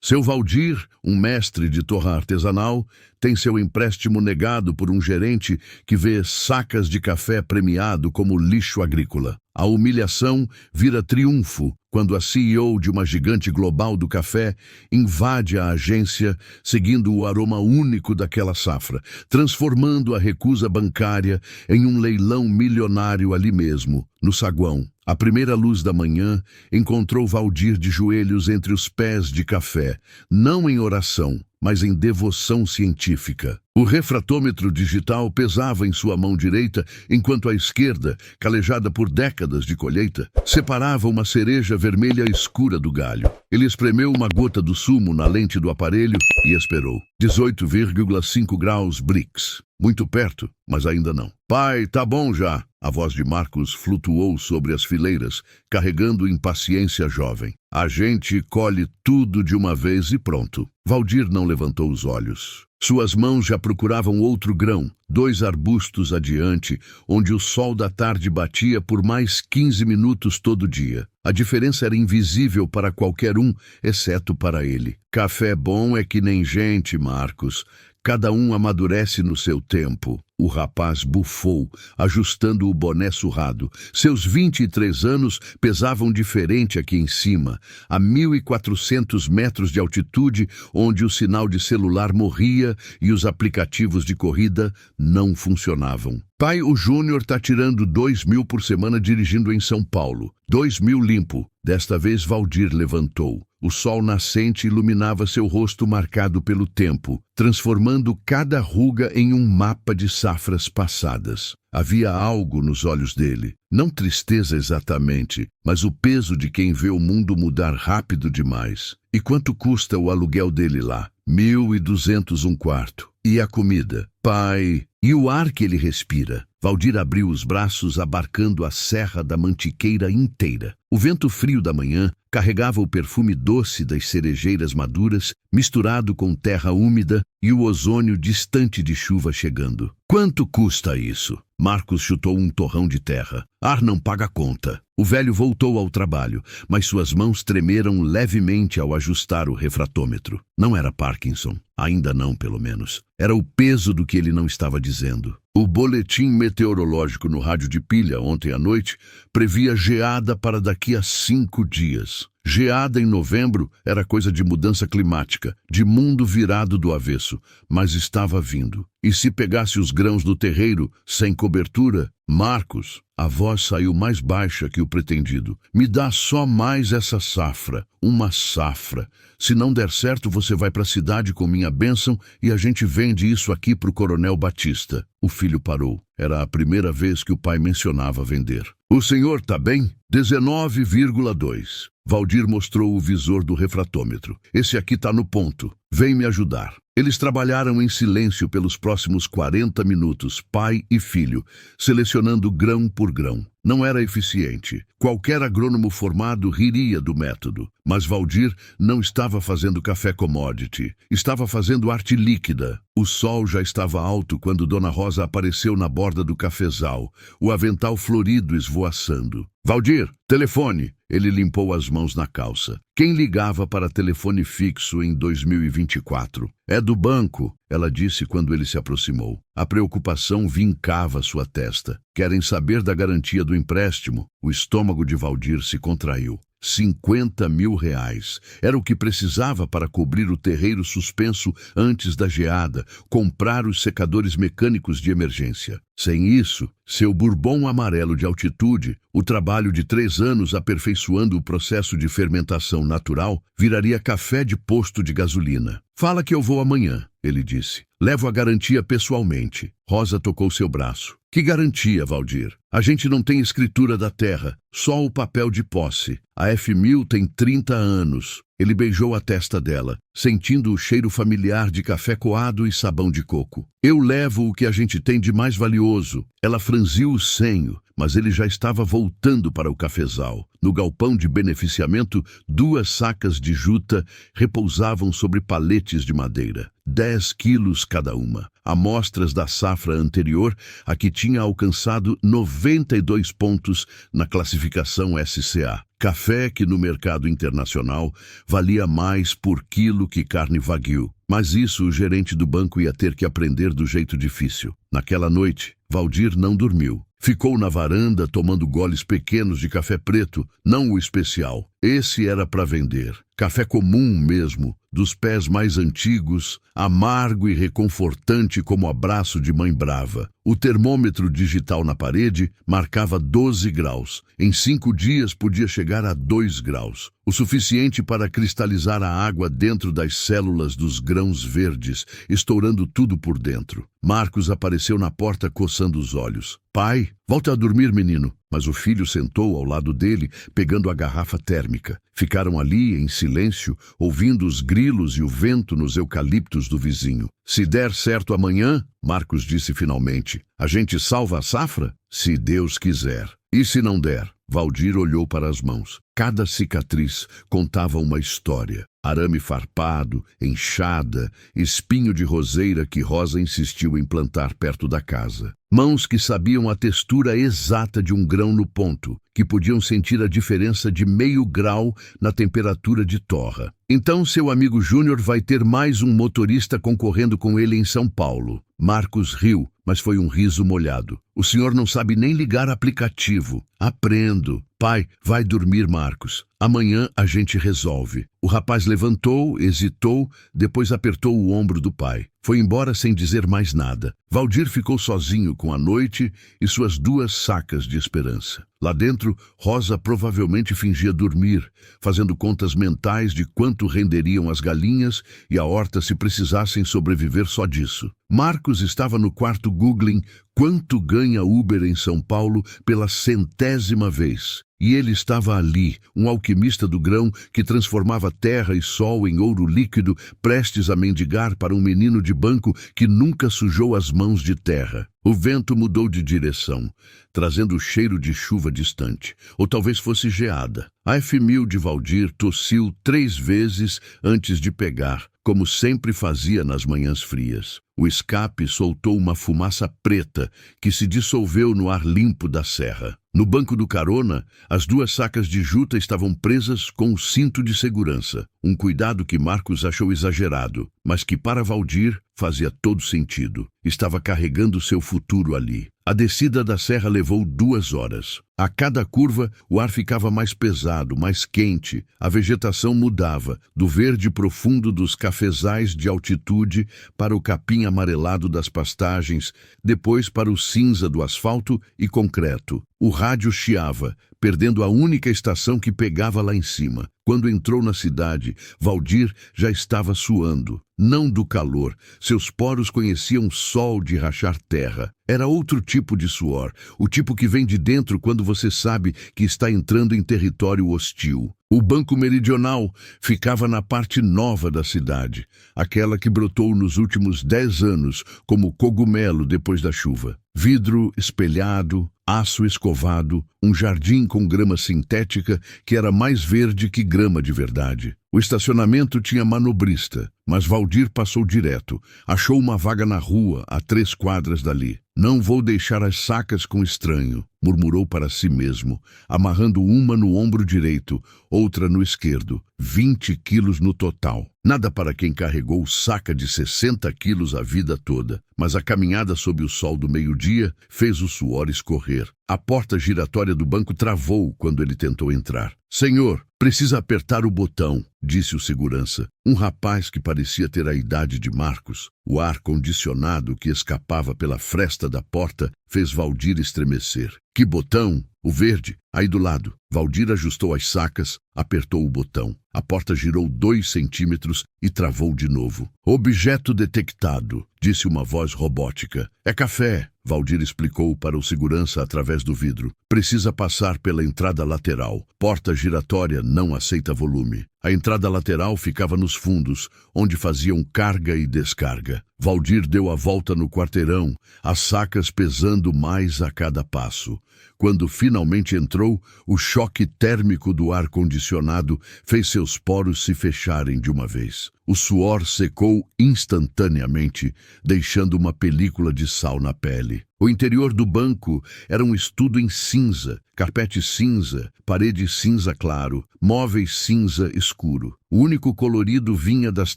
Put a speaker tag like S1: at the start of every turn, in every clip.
S1: Seu Valdir, um mestre de torra artesanal, tem seu empréstimo negado por um gerente que vê sacas de café premiado como lixo agrícola. A humilhação vira triunfo quando a CEO de uma gigante global do café invade a agência seguindo o aroma único daquela safra, transformando a recusa bancária em um leilão milionário ali mesmo, no saguão. À primeira luz da manhã, encontrou Valdir de joelhos entre os pés de café, não em oração, mas em devoção científica. O refratômetro digital pesava em sua mão direita, enquanto a esquerda, calejada por décadas de colheita, separava uma cereja vermelha escura do galho. Ele espremeu uma gota do sumo na lente do aparelho e esperou. 18,5 graus Brix. Muito perto, mas ainda não. Pai, tá bom já. A voz de Marcos flutuou sobre as fileiras, carregando impaciência jovem. A gente colhe tudo de uma vez e pronto. Valdir não levantou os olhos. Suas mãos já procuravam outro grão, 2 arbustos adiante, onde o sol da tarde batia por mais 15 minutos todo dia. A diferença era invisível para qualquer um, exceto para ele. Café bom é que nem gente, Marcos. Cada um amadurece no seu tempo. O rapaz bufou, ajustando o boné surrado. Seus 23 anos pesavam diferente aqui em cima, a 1.400 metros de altitude, onde o sinal de celular morria e os aplicativos de corrida não funcionavam. Pai, o Júnior tá tirando 2.000 por semana dirigindo em São Paulo. 2.000 limpo. Desta vez Valdir levantou. O sol nascente iluminava seu rosto marcado pelo tempo, transformando cada ruga em um mapa de safras passadas. Havia algo nos olhos dele, não tristeza exatamente, mas o peso de quem vê o mundo mudar rápido demais. E quanto custa o aluguel dele lá? 1.200 um quarto. E a comida? Pai, e o ar que ele respira? Valdir abriu os braços abarcando a Serra da Mantiqueira inteira. O vento frio da manhã carregava o perfume doce das cerejeiras maduras, misturado com terra úmida e o ozônio distante de chuva chegando. Quanto custa isso? Marcos chutou um torrão de terra. Ar não paga conta. O velho voltou ao trabalho, mas suas mãos tremeram levemente ao ajustar o refratômetro. Não era Parkinson. Ainda não, pelo menos. Era o peso do que ele não estava dizendo. O boletim meteorológico no rádio de pilha ontem à noite previa geada para daqui a 5 dias. Geada em novembro era coisa de mudança climática, de mundo virado do avesso, mas estava vindo. E se pegasse os grãos do terreiro, sem cobertura? Marcos, a voz saiu mais baixa que o pretendido. Me dá só mais essa safra, uma safra. Se não der certo, você vai para a cidade com minha bênção e a gente vende isso aqui para o Coronel Batista. O filho parou. Era a primeira vez que o pai mencionava vender. O senhor tá bem? 19,2. Valdir mostrou o visor do refratômetro. Esse aqui tá no ponto. Vem me ajudar. Eles trabalharam em silêncio pelos próximos 40 minutos, pai e filho, selecionando grão por grão. Não era eficiente. Qualquer agrônomo formado riria do método. Mas Valdir não estava fazendo café commodity. Estava fazendo arte líquida. O sol já estava alto quando Dona Rosa apareceu na borda do cafezal, o avental florido esvoaçando. Valdir, telefone! Ele limpou as mãos na calça. Quem ligava para telefone fixo em 2024? É do banco, ela disse quando ele se aproximou. A preocupação vincava sua testa. Querem saber da garantia do empréstimo? O estômago de Valdir se contraiu. 50 mil reais. Era o que precisava para cobrir o terreiro suspenso antes da geada, comprar os secadores mecânicos de emergência. Sem isso, seu bourbon amarelo de altitude, o trabalho de 3 anos aperfeiçoando o processo de fermentação natural, viraria café de posto de gasolina. Fala que eu vou amanhã, ele disse. Levo a garantia pessoalmente. Rosa tocou seu braço. Que garantia, Valdir? A gente não tem escritura da terra, só o papel de posse. A F1000 tem 30 anos. Ele beijou a testa dela, sentindo o cheiro familiar de café coado e sabão de coco. Eu levo o que a gente tem de mais valioso. Ela franziu o senho, mas ele já estava voltando para o cafezal. No galpão de beneficiamento, 2 sacas de juta repousavam sobre paletes de madeira, 10 quilos cada uma. Amostras da safra anterior, a que tinha alcançado 92 pontos na classificação SCA. Café que no mercado internacional valia mais por quilo que carne Wagyu. Mas isso o gerente do banco ia ter que aprender do jeito difícil. Naquela noite, Valdir não dormiu. Ficou na varanda tomando goles pequenos de café preto, não o especial. Esse era para vender. Café comum mesmo, dos pés mais antigos, amargo e reconfortante como abraço de mãe brava. O termômetro digital na parede marcava 12 graus. Em 5 dias podia chegar a 2 graus. O suficiente para cristalizar a água dentro das células dos grãos verdes, estourando tudo por dentro. Marcos apareceu na porta coçando os olhos. Pai, volta a dormir, menino. Mas o filho sentou ao lado dele, pegando a garrafa térmica. Ficaram ali, em silêncio, ouvindo os grilos e o vento nos eucaliptos do vizinho. Se der certo amanhã, Marcos disse finalmente, a gente salva a safra? Se Deus quiser. E se não der? Valdir olhou para as mãos. Cada cicatriz contava uma história. Arame farpado, enxada, espinho de roseira que Rosa insistiu em plantar perto da casa. Mãos que sabiam a textura exata de um grão no ponto, que podiam sentir a diferença de meio grau na temperatura de torra. Então seu amigo Júnior vai ter mais um motorista concorrendo com ele em São Paulo. Marcos riu, mas foi um riso molhado. O senhor não sabe nem ligar aplicativo. Aprendo. Pai, vai dormir, Marcos. Amanhã a gente resolve. O rapaz levantou, hesitou, depois apertou o ombro do pai. Foi embora sem dizer mais nada. Valdir ficou sozinho com a noite e suas 2 sacas de esperança. Lá dentro, Rosa provavelmente fingia dormir, fazendo contas mentais de quanto renderiam as galinhas e a horta se precisassem sobreviver só disso. Marcos estava no quarto googling quanto ganha Uber em São Paulo pela 100ª vez. E ele estava ali, um alquimista do grão que transformava terra e sol em ouro líquido, prestes a mendigar para um menino de banco que nunca sujou as mãos de terra. O vento mudou de direção, trazendo o cheiro de chuva distante, ou talvez fosse geada. A F1000 de Valdir tossiu 3 vezes antes de pegar, como sempre fazia nas manhãs frias. O escape soltou uma fumaça preta que se dissolveu no ar limpo da serra. No banco do carona, as 2 sacas de juta estavam presas com o cinto de segurança. Um cuidado que Marcos achou exagerado, mas que para Valdir fazia todo sentido. Estava carregando seu futuro ali. A descida da serra levou 2 horas. A cada curva, o ar ficava mais pesado, mais quente. A vegetação mudava, do verde profundo dos cafezais de altitude para o capim amarelado das pastagens, depois para o cinza do asfalto e concreto. O rádio chiava, perdendo a única estação que pegava lá em cima. Quando entrou na cidade, Valdir já estava suando. Não do calor, seus poros conheciam sol de rachar terra. Era outro tipo de suor, o tipo que vem de dentro quando você sabe que está entrando em território hostil. O Banco Meridional ficava na parte nova da cidade, aquela que brotou nos últimos 10 anos como cogumelo depois da chuva. Vidro espelhado, aço escovado, um jardim com grama sintética que era mais verde que grama de verdade. O estacionamento tinha manobrista, mas Valdir passou direto. Achou uma vaga na rua, a 3 quadras dali. Não vou deixar as sacas com estranho, murmurou para si mesmo, amarrando uma no ombro direito, outra no esquerdo. 20 quilos no total. Nada para quem carregou saca de 60 quilos a vida toda. Mas a caminhada sob o sol do meio-dia fez o suor escorrer. A porta giratória do banco travou quando ele tentou entrar. Senhor, precisa apertar o botão, disse o segurança. Um rapaz que parecia ter a idade de Marcos. O ar condicionado que escapava pela fresta da porta fez Valdir estremecer. Que botão? O verde, aí do lado. Valdir ajustou as sacas, apertou o botão. A porta girou 2 centímetros e travou de novo. Objeto detectado, disse uma voz robótica. É café, Valdir explicou para o segurança através do vidro. Precisa passar pela entrada lateral. Porta giratória não aceita volume. A entrada lateral ficava nos fundos, onde faziam carga e descarga. Valdir deu a volta no quarteirão, as sacas pesando mais a cada passo. Quando finalmente entrou, o choque térmico do ar-condicionado fez seus poros se fecharem de uma vez. O suor secou instantaneamente, deixando uma película de sal na pele. O interior do banco era um estudo em cinza, carpete cinza, parede cinza claro, móveis cinza escuro. O único colorido vinha das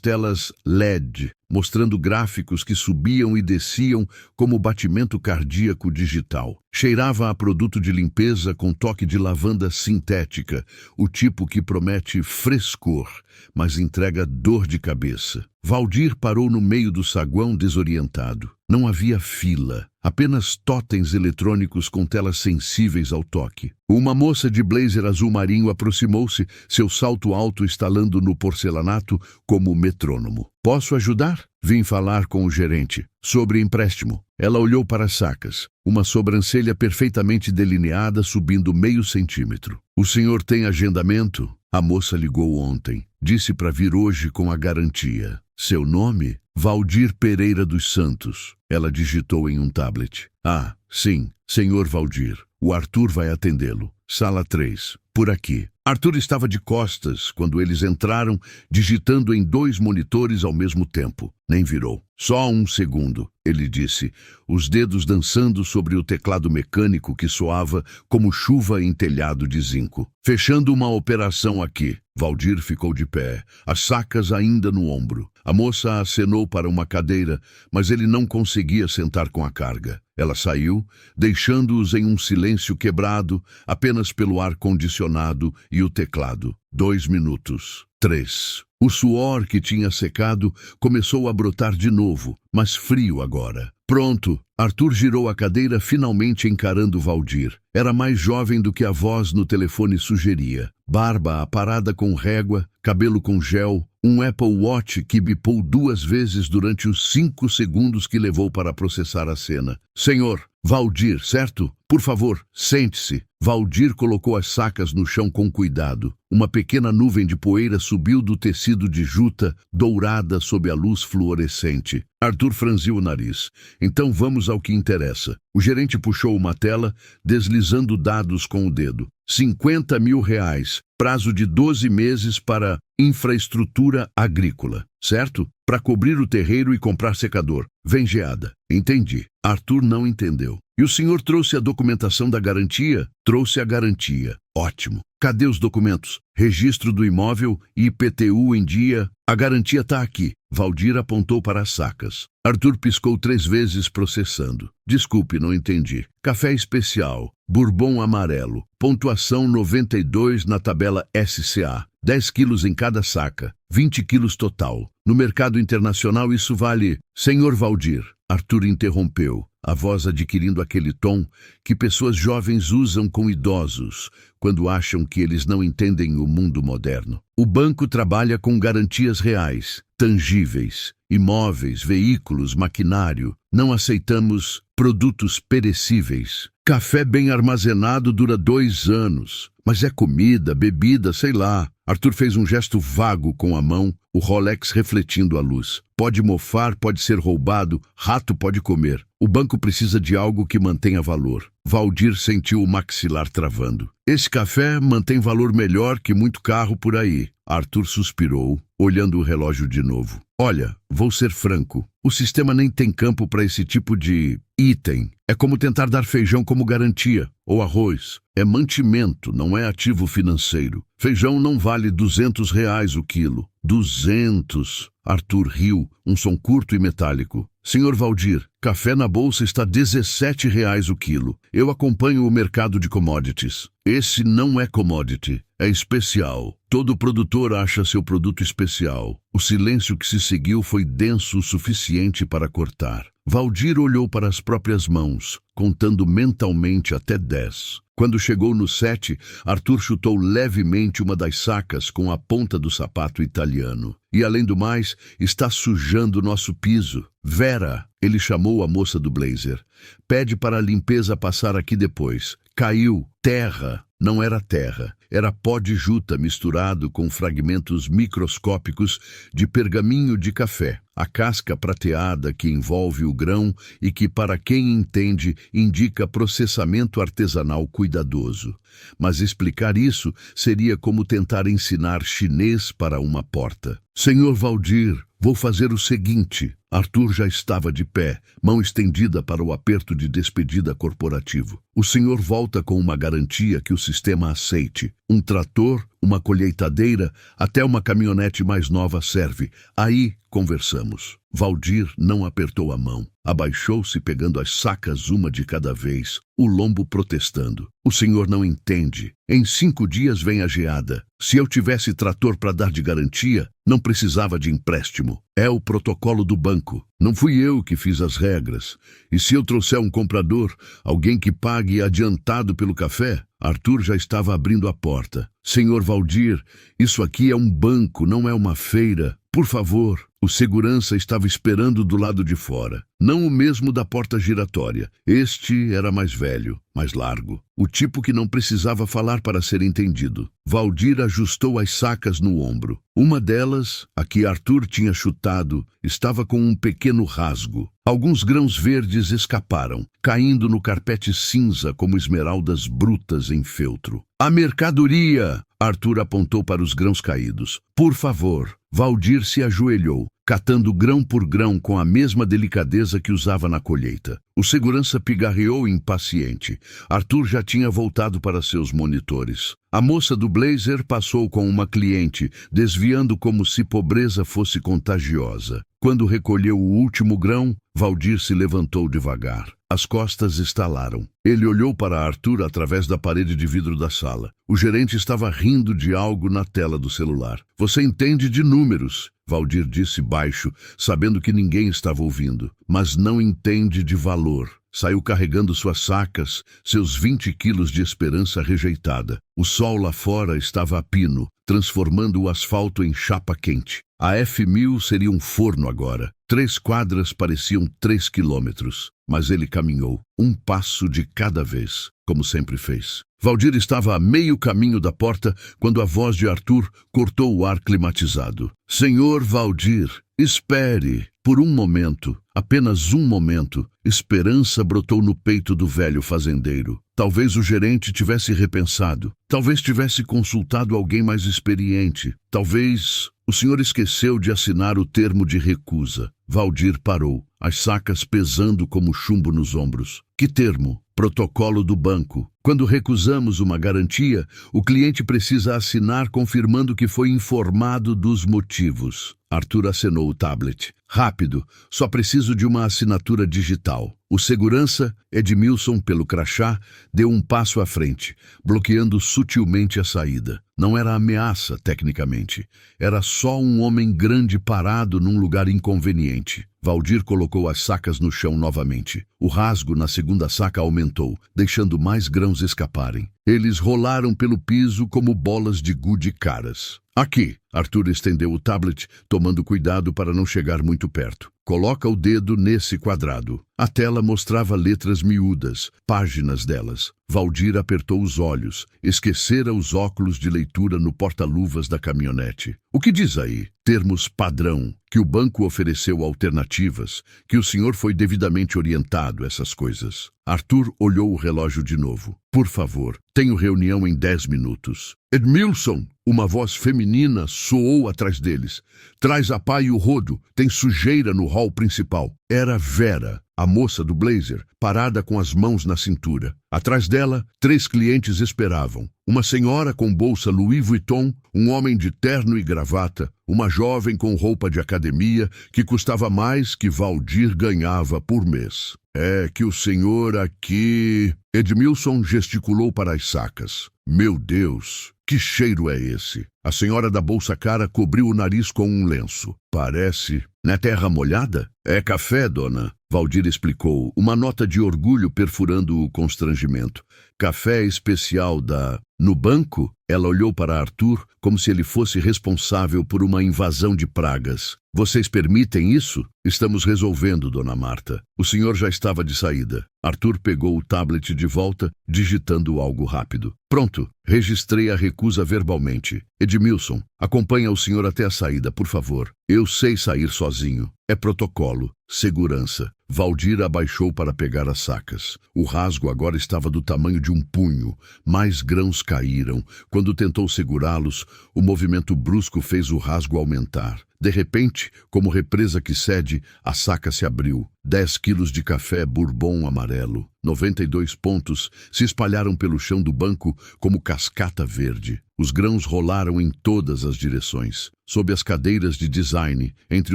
S1: telas LED, mostrando gráficos que subiam e desciam como batimento cardíaco digital. Cheirava a produto de limpeza com toque de lavanda sintética, o tipo que promete frescor, mas entrega dor de cabeça. Valdir parou no meio do saguão desorientado. Não havia fila, apenas totens eletrônicos com telas sensíveis ao toque. Uma moça de blazer azul marinho aproximou-se, seu salto alto estalando no porcelanato como metrônomo. Posso ajudar? Vim falar com o gerente. Sobre empréstimo. Ela olhou para as sacas, uma sobrancelha perfeitamente delineada subindo meio centímetro. O senhor tem agendamento? A moça ligou ontem. Disse para vir hoje com a garantia. Seu nome? Valdir Pereira dos Santos. Ela digitou em um tablet. Ah, sim, senhor Valdir. O Arthur vai atendê-lo. Sala 3. Por aqui. Arthur estava de costas quando eles entraram, digitando em 2 monitores ao mesmo tempo. Nem virou. Só um segundo, ele disse, os dedos dançando sobre o teclado mecânico que soava como chuva em telhado de zinco. Fechando uma operação aqui. Valdir ficou de pé, as sacas ainda no ombro. A moça acenou para uma cadeira, mas ele não conseguia sentar com a carga. Ela saiu, deixando-os em um silêncio quebrado apenas pelo ar-condicionado e o teclado. 2 minutos. 3. O suor que tinha secado começou a brotar de novo, mas frio agora. Pronto. Arthur girou a cadeira finalmente encarando Valdir. Era mais jovem do que a voz no telefone sugeria. Barba aparada com régua, cabelo com gel, um Apple Watch que bipou 2 vezes durante os 5 segundos que levou para processar a cena. Senhor, Valdir, certo? Por favor, sente-se. Valdir colocou as sacas no chão com cuidado. Uma pequena nuvem de poeira subiu do tecido de juta, dourada sob a luz fluorescente. Arthur franziu o nariz. Então vamos ao que interessa. O gerente puxou uma tela, deslizando dados com o dedo. 50 mil reais, prazo de 12 meses para infraestrutura agrícola, certo? Para cobrir o terreiro e comprar secador. Vem geada. Entendi. Arthur não entendeu. E o senhor trouxe a documentação da garantia? Trouxe a garantia. Ótimo. Cadê os documentos? Registro do imóvel e IPTU em dia. A garantia está aqui. Valdir apontou para as sacas. Arthur piscou 3 vezes processando. Desculpe, não entendi. Café especial. Bourbon amarelo. Pontuação 92 na tabela SCA. 10 quilos em cada saca. 20 quilos total. No mercado internacional isso vale... Senhor Valdir. Arthur interrompeu, a voz adquirindo aquele tom que pessoas jovens usam com idosos quando acham que eles não entendem o mundo moderno. O banco trabalha com garantias reais, tangíveis, imóveis, veículos, maquinário. Não aceitamos produtos perecíveis. Café bem armazenado dura 2 anos, mas é comida, bebida, sei lá. Arthur fez um gesto vago com a mão, o Rolex refletindo a luz. Pode mofar, pode ser roubado, rato pode comer. O banco precisa de algo que mantenha valor. Valdir sentiu o maxilar travando. Esse café mantém valor melhor que muito carro por aí. Arthur suspirou, olhando o relógio de novo. Olha, vou ser franco. O sistema nem tem campo para esse tipo de item. É como tentar dar feijão como garantia, ou arroz. É mantimento, não é ativo financeiro. Feijão não vale 200 reais o quilo. 200. Arthur riu, um som curto e metálico. Senhor Valdir, café na bolsa está 17 reais o quilo. Eu acompanho o mercado de commodities. Esse não é commodity, é especial. Todo produtor acha seu produto especial. O silêncio que se seguiu foi denso o suficiente para cortar. Valdir olhou para as próprias mãos, contando mentalmente até 10. Quando chegou no 7, Arthur chutou levemente uma das sacas com a ponta do sapato italiano. E além do mais, está sujando nosso piso. Vera, ele chamou a moça do blazer. Pede para a limpeza passar aqui depois. caiu. Terra. Não era terra. Era pó de juta misturado com fragmentos microscópicos de pergaminho de café. A casca prateada que envolve o grão e que, para quem entende, indica processamento artesanal cuidadoso. Mas explicar isso seria como tentar ensinar chinês para uma porta. Senhor Valdir, vou fazer o seguinte. Arthur já estava de pé, mão estendida para o aperto de despedida corporativo. O senhor volta com uma garantia que o sistema aceite. Um trator, uma colheitadeira, até uma caminhonete mais nova serve. Aí conversamos. Valdir não apertou a mão. Abaixou-se pegando as sacas uma de cada vez, o lombo protestando. O senhor não entende. Em 5 dias vem a geada. Se eu tivesse trator para dar de garantia, não precisava de empréstimo. É o protocolo do banco. Não fui eu que fiz as regras. E se eu trouxer um comprador, alguém que pague adiantado pelo café? Arthur já estava abrindo a porta. Senhor Valdir, isso aqui é um banco, não é uma feira. Por favor. O segurança estava esperando do lado de fora. Não o mesmo da porta giratória. Este era mais velho, mais largo. O tipo que não precisava falar para ser entendido. Valdir ajustou as sacas no ombro. Uma delas, a que Arthur tinha chutado, estava com um pequeno rasgo. Alguns grãos verdes escaparam, caindo no carpete cinza como esmeraldas brutas em feltro. A mercadoria! Arthur apontou para os grãos caídos. Por favor. Valdir se ajoelhou, catando grão por grão com a mesma delicadeza que usava na colheita. O segurança pigarreou impaciente. Arthur já tinha voltado para seus monitores. A moça do blazer passou com uma cliente, desviando como se pobreza fosse contagiosa. Quando recolheu o último grão, Valdir se levantou devagar. As costas estalaram. Ele olhou para Arthur através da parede de vidro da sala. O gerente estava rindo de algo na tela do celular. Você entende de números, Valdir disse baixo, sabendo que ninguém estava ouvindo. Mas não entende de valor. Saiu carregando suas sacas, seus 20 quilos de esperança rejeitada. O sol lá fora estava a pino, transformando o asfalto em chapa quente. A F1000 seria um forno agora. 3 quadras pareciam 3 quilômetros, mas ele caminhou, um passo de cada vez, como sempre fez. Valdir estava a meio caminho da porta quando a voz de Arthur cortou o ar climatizado. Senhor Valdir, espere. Por um momento, apenas um momento, esperança brotou no peito do velho fazendeiro. Talvez o gerente tivesse repensado. Talvez tivesse consultado alguém mais experiente. Talvez o senhor esqueceu de assinar o termo de recusa. Valdir parou, as sacas pesando como chumbo nos ombros. Que termo? Protocolo do banco. Quando recusamos uma garantia, o cliente precisa assinar confirmando que foi informado dos motivos. Arthur acenou o tablet. Rápido, só preciso de uma assinatura digital. O segurança, Edmilson, pelo crachá, deu um passo à frente, bloqueando sutilmente a saída. Não era ameaça, tecnicamente. Era só um homem grande parado num lugar inconveniente. Valdir colocou as sacas no chão novamente. O rasgo na segunda saca aumentou, deixando mais grãos escaparem. Eles rolaram pelo piso como bolas de gude caras. Aqui, Arthur estendeu o tablet, tomando cuidado para não chegar muito perto. Coloca o dedo nesse quadrado. A tela mostrava letras miúdas, páginas delas. Valdir apertou os olhos, esquecera os óculos de leitura no porta-luvas da caminhonete. O que diz aí? Termos padrão, que o banco ofereceu alternativas, que o senhor foi devidamente orientado, essas coisas. Arthur olhou o relógio de novo. Por favor, tenho reunião em 10 minutos. Edmilson! Uma voz feminina soou atrás deles. Traz a pá e o rodo, tem sujeira no hall principal. Era Vera, a moça do blazer, parada com as mãos na cintura. Atrás dela, 3 clientes esperavam. Uma senhora com bolsa Louis Vuitton, um homem de terno e gravata, uma jovem com roupa de academia que custava mais que Valdir ganhava por mês. É que o senhor aqui... Edmilson gesticulou para as sacas. Meu Deus, que cheiro é esse? A senhora da bolsa cara cobriu o nariz com um lenço. Parece... Não é terra molhada? É café, dona. Valdir explicou, uma nota de orgulho perfurando o constrangimento. Café especial da... No banco, ela olhou para Arthur como se ele fosse responsável por uma invasão de pragas. Vocês permitem isso? Estamos resolvendo, dona Marta. O senhor já estava de saída. Arthur pegou o tablet de volta, digitando algo rápido. Pronto, registrei a recusa verbalmente. Edmilson, acompanha o senhor até a saída, por favor. Eu sei sair sozinho. É protocolo. Segurança. Valdir abaixou para pegar as sacas. O rasgo agora estava do tamanho de um punho. Mais grãos caíram. Quando tentou segurá-los, o movimento brusco fez o rasgo aumentar. De repente, como represa que cede, a saca se abriu. 10 quilos de café bourbon amarelo, 92 pontos, se espalharam pelo chão do banco como cascata verde. Os grãos rolaram em todas as direções, sob as cadeiras de design, entre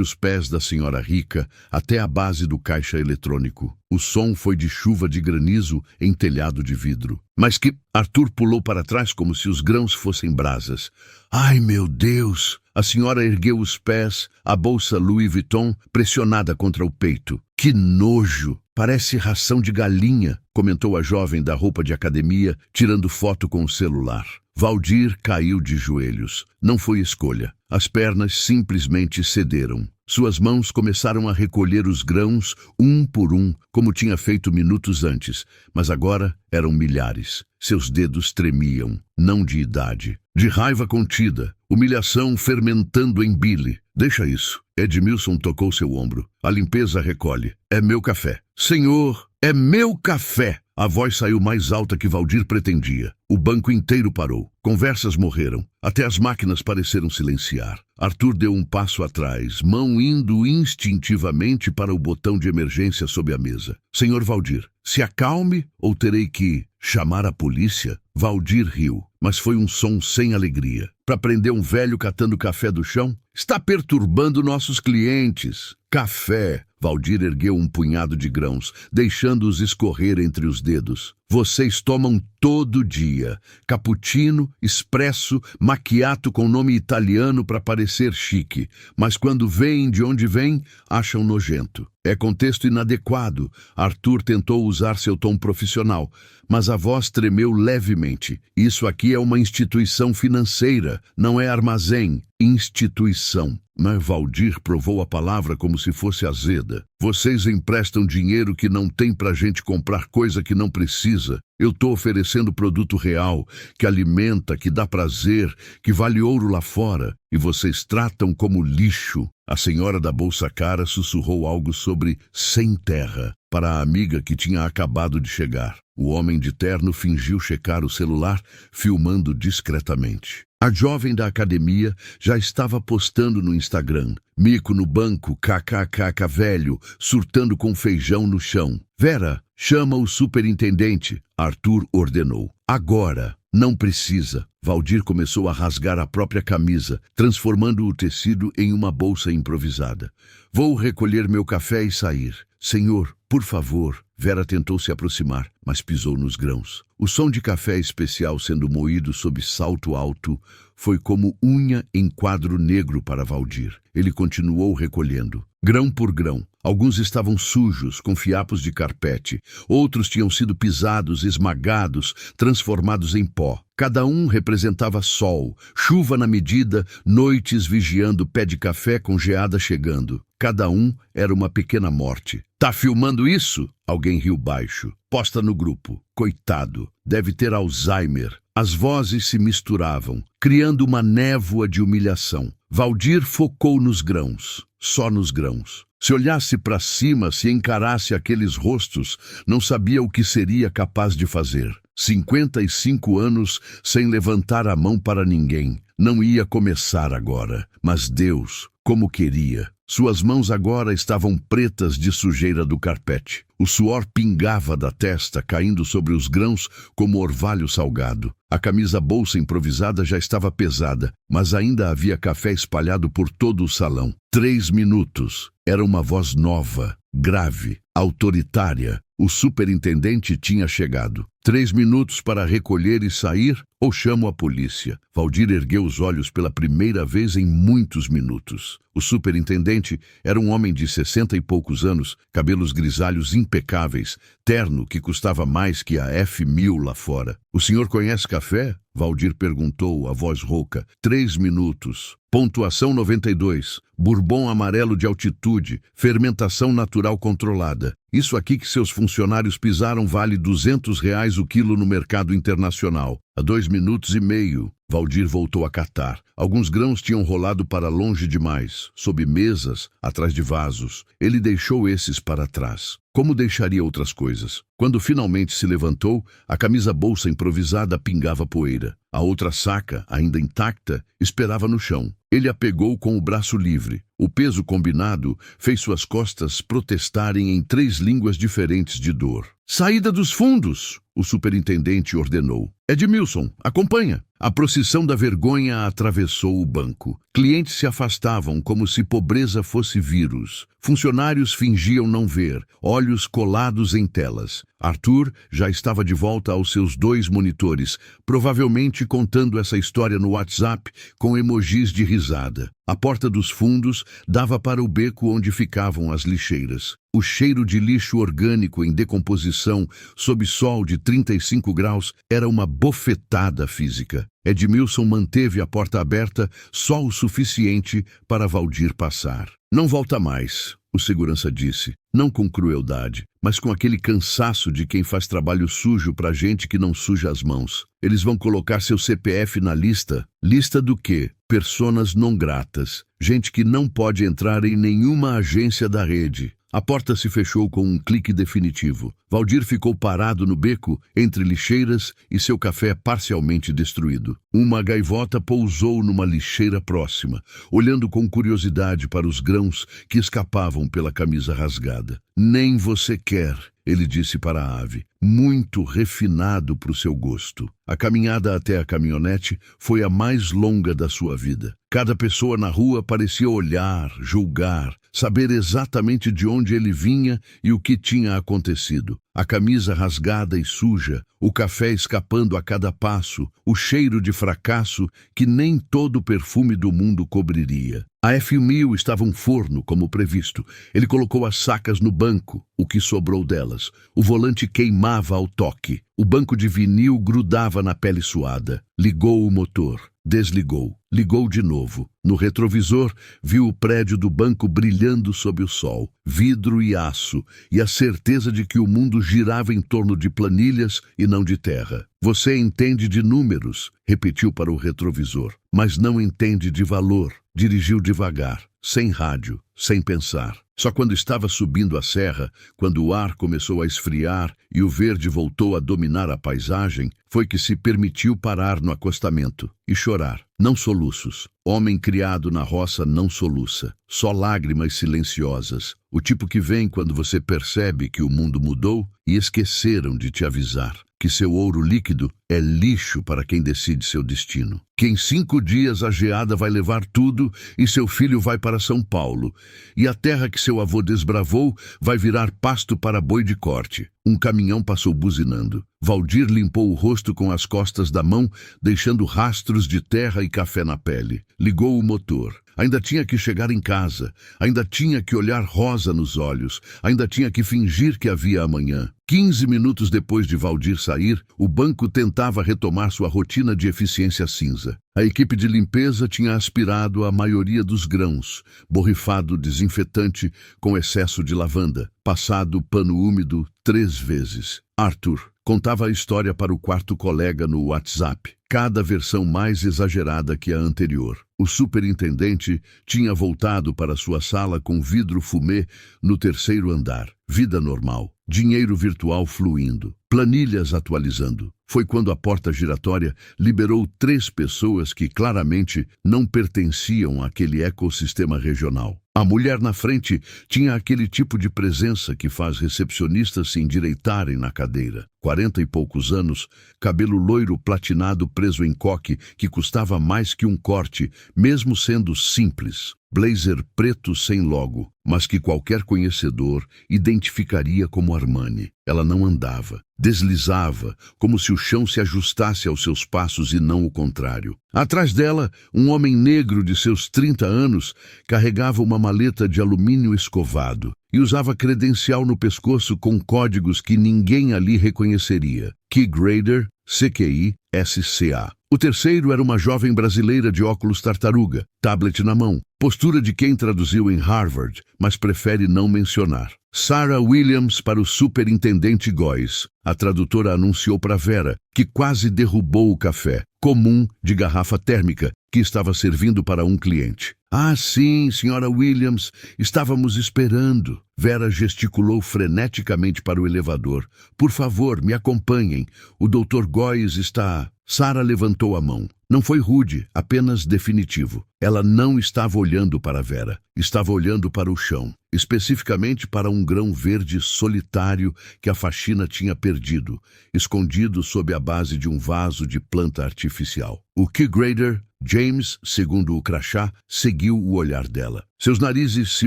S1: os pés da senhora rica, até a base do caixa eletrônico. O som foi de chuva de granizo em telhado de vidro. Mas que... Arthur pulou para trás como se os grãos fossem brasas. Ai, meu Deus! A senhora ergueu os pés, a bolsa Louis Vuitton pressionada contra o peito. Que nojo! Parece ração de galinha, comentou a jovem da roupa de academia, tirando foto com o celular. Valdir caiu de joelhos. Não foi escolha. As pernas simplesmente cederam. Suas mãos começaram a recolher os grãos, um por um, como tinha feito minutos antes, mas agora eram milhares. Seus dedos tremiam, não de idade, de raiva contida, humilhação fermentando em bile. Deixa isso. Edmilson tocou seu ombro. A limpeza recolhe. É meu café. Senhor, é meu café! A voz saiu mais alta que Valdir pretendia. O banco inteiro parou. Conversas morreram. Até as máquinas pareceram silenciar. Arthur deu um passo atrás, mão indo instintivamente para o botão de emergência sob a mesa. Senhor Valdir, se acalme ou terei que chamar a polícia? Valdir riu, mas foi um som sem alegria. Para prender um velho catando café do chão? Está perturbando nossos clientes. Café. Valdir ergueu um punhado de grãos, deixando-os escorrer entre os dedos. Vocês tomam todo dia. Cappuccino, espresso, macchiato com nome italiano para parecer chique. Mas quando veem de onde vem, acham nojento. É contexto inadequado. Arthur tentou usar seu tom profissional, mas a voz tremeu levemente. Isso aqui é uma instituição financeira, não é armazém. Instituição. Mas Valdir provou a palavra como se fosse azeda. Vocês emprestam dinheiro que não tem pra gente comprar coisa que não precisa. Eu tô oferecendo produto real, que alimenta, que dá prazer, que vale ouro lá fora. E vocês tratam como lixo. A senhora da bolsa cara sussurrou algo sobre sem terra para a amiga que tinha acabado de chegar. O homem de terno fingiu checar o celular, filmando discretamente. A jovem da academia já estava postando no Instagram. Mico no banco, kkkk velho, surtando com feijão no chão. Vera, chama o superintendente, Arthur ordenou. Agora, não precisa. Valdir começou a rasgar a própria camisa, transformando o tecido em uma bolsa improvisada. Vou recolher meu café e sair. Senhor, por favor. Vera tentou se aproximar, mas pisou nos grãos. O som de café especial sendo moído sob salto alto foi como unha em quadro negro para Valdir. Ele continuou recolhendo, grão por grão. Alguns estavam sujos, com fiapos de carpete. Outros tinham sido pisados, esmagados, transformados em pó. Cada um representava sol, chuva na medida, noites vigiando pé de café com geada chegando. Cada um era uma pequena morte. Tá filmando isso? Alguém riu baixo. Posta no grupo. Coitado, deve ter Alzheimer. As vozes se misturavam, criando uma névoa de humilhação. Valdir focou nos grãos, só nos grãos. Se olhasse para cima, se encarasse aqueles rostos, não sabia o que seria capaz de fazer. 55 anos sem levantar a mão para ninguém. Não ia começar agora, mas Deus, como queria. Suas mãos agora estavam pretas de sujeira do carpete. O suor pingava da testa, caindo sobre os grãos como orvalho salgado. A camisa bolsa improvisada já estava pesada, mas ainda havia café espalhado por todo o salão. 3 minutos. Era uma voz nova, grave, autoritária. O superintendente tinha chegado. 3 minutos para recolher e sair ou chamo a polícia? Valdir ergueu os olhos pela primeira vez em muitos minutos. O superintendente era um homem de 60 e poucos anos, cabelos grisalhos impecáveis, terno que custava mais que a F1000 lá fora. O senhor conhece café? Valdir perguntou, a voz rouca. 3 minutos. Pontuação 92. Bourbon amarelo de altitude. Fermentação natural controlada. Isso aqui que seus funcionários pisaram vale R$ 200 o quilo no mercado internacional. Há 2 minutos e meio. Valdir voltou a catar. Alguns grãos tinham rolado para longe demais, sob mesas, atrás de vasos. Ele deixou esses para trás. Como deixaria outras coisas? Quando finalmente se levantou, a camisa-bolsa improvisada pingava poeira. A outra saca, ainda intacta, esperava no chão. Ele a pegou com o braço livre. O peso combinado fez suas costas protestarem em 3 línguas diferentes de dor. Saída dos fundos! O superintendente ordenou. Edmilson, acompanha. A procissão da vergonha atravessou o banco. Clientes se afastavam como se pobreza fosse vírus. Funcionários fingiam não ver, olhos colados em telas. Arthur já estava de volta aos seus 2 monitores, provavelmente contando essa história no WhatsApp com emojis de risada. A porta dos fundos dava para o beco onde ficavam as lixeiras. O cheiro de lixo orgânico em decomposição, sob sol de 35 graus, era uma bofetada física. Edmilson manteve a porta aberta só o suficiente para Valdir passar. Não volta mais, o segurança disse, não com crueldade, mas com aquele cansaço de quem faz trabalho sujo para gente que não suja as mãos. Eles vão colocar seu CPF na lista. Lista do quê? Personas não gratas. Gente que não pode entrar em nenhuma agência da rede. A porta se fechou com um clique definitivo. Valdir ficou parado no beco, entre lixeiras e seu café parcialmente destruído. Uma gaivota pousou numa lixeira próxima, olhando com curiosidade para os grãos que escapavam pela camisa rasgada. Nem você quer, ele disse para a ave, muito refinado para o seu gosto. A caminhada até a caminhonete foi a mais longa da sua vida. Cada pessoa na rua parecia olhar, julgar, saber exatamente de onde ele vinha e o que tinha acontecido. A camisa rasgada e suja, o café escapando a cada passo, o cheiro de fracasso que nem todo o perfume do mundo cobriria. A F1000 estava um forno, como previsto. Ele colocou as sacas no banco, o que sobrou delas. O volante queimava ao toque. O banco de vinil grudava na pele suada. Ligou o motor. Desligou. Ligou de novo. No retrovisor, viu o prédio do banco brilhando sob o sol. Vidro e aço, e a certeza de que o mundo girava em torno de planilhas e não de terra. Você entende de números, repetiu para o retrovisor, mas não entende de valor. Dirigiu devagar, sem rádio, sem pensar. Só quando estava subindo a serra, quando o ar começou a esfriar e o verde voltou a dominar a paisagem, foi que se permitiu parar no acostamento e chorar. Não soluços. Homem criado na roça não soluça. Só lágrimas silenciosas. O tipo que vem quando você percebe que o mundo mudou e esqueceram de te avisar que seu ouro líquido é lixo para quem decide seu destino. Que em 5 dias a geada vai levar tudo e seu filho vai para São Paulo. E a terra que seu avô desbravou vai virar pasto para boi de corte. Um caminhão passou buzinando. Valdir limpou o rosto com as costas da mão, deixando rastros de terra e café na pele. Ligou o motor. Ainda tinha que chegar em casa. Ainda tinha que olhar rosa nos olhos. Ainda tinha que fingir que havia amanhã. 15 minutos depois de Valdir sair, o banco tentava retomar sua rotina de eficiência cinza. A equipe de limpeza tinha aspirado a maioria dos grãos, borrifado desinfetante com excesso de lavanda, passado pano úmido 3 vezes. Arthur contava a história para o 4º colega no WhatsApp, cada versão mais exagerada que a anterior. O superintendente tinha voltado para sua sala com vidro fumê no 3º andar. Vida normal. Dinheiro virtual fluindo. Planilhas atualizando. Foi quando a porta giratória liberou 3 pessoas que claramente não pertenciam àquele ecossistema regional. A mulher na frente tinha aquele tipo de presença que faz recepcionistas se endireitarem na cadeira. 40 e poucos anos, cabelo loiro platinado preso em coque que custava mais que um corte, mesmo sendo simples. Blazer preto sem logo, mas que qualquer conhecedor identificaria como Armani. Ela não andava, deslizava, como se o chão se ajustasse aos seus passos e não o contrário. Atrás dela, um homem negro de seus 30 anos carregava uma maleta de alumínio escovado e usava credencial no pescoço com códigos que ninguém ali reconheceria. Key Grader, CQI, SCA. O terceiro era uma jovem brasileira de óculos tartaruga, tablet na mão, postura de quem traduziu em Harvard, mas prefere não mencionar. Sarah Williams para o superintendente Góes. A tradutora anunciou para Vera, que quase derrubou o café, comum de garrafa térmica, que estava servindo para um cliente. Ah, sim, senhora Williams, estávamos esperando. Vera gesticulou freneticamente para o elevador. Por favor, me acompanhem. O Dr. Góes está... Sarah levantou a mão. Não foi rude, apenas definitivo. Ela não estava olhando para Vera. Estava olhando para o chão, especificamente para um grão verde solitário que a faxina tinha perdido, escondido sob a base de um vaso de planta artificial. O Key Grader, James, segundo o crachá, seguiu o olhar dela. Seus narizes se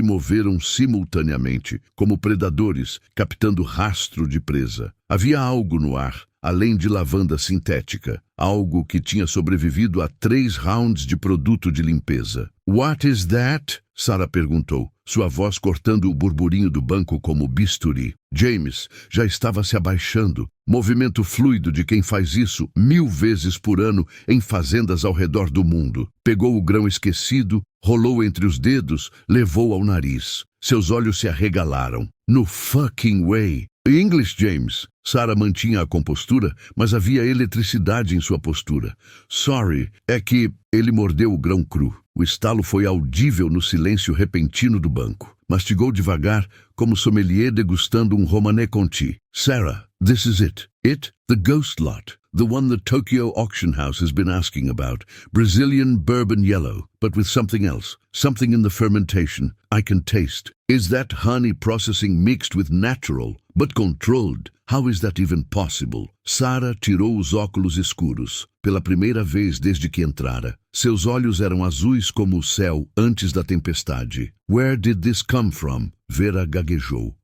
S1: moveram simultaneamente, como predadores, captando rastro de presa. Havia algo no ar, além de lavanda sintética, algo que tinha sobrevivido a 3 rounds de produto de limpeza. What is that? Sarah perguntou, sua voz cortando o burburinho do banco como bisturi. James já estava se abaixando, movimento fluido de quem faz isso 1000 vezes por ano em fazendas ao redor do mundo. Pegou o grão esquecido, rolou entre os dedos, levou ao nariz. Seus olhos se arregalaram. No fucking way! English, James. Sarah mantinha a compostura, mas havia eletricidade em sua postura. Sorry, é que ele mordeu o grão cru. O estalo foi audível no silêncio repentino do banco. Mastigou devagar, como sommelier degustando um Romanée Conti. Sarah, this is it. It? The ghost lot. The one the Tokyo auction house has been asking about. Brazilian bourbon yellow, but with something else. Something in the fermentation. I can taste. Is that honey processing mixed with natural, but controlled? How is that even possible? Sarah tirou os óculos escuros, pela primeira vez desde que entrara. Seus olhos eram azuis como o céu antes da tempestade. Where did this come from? Vera gaguejou.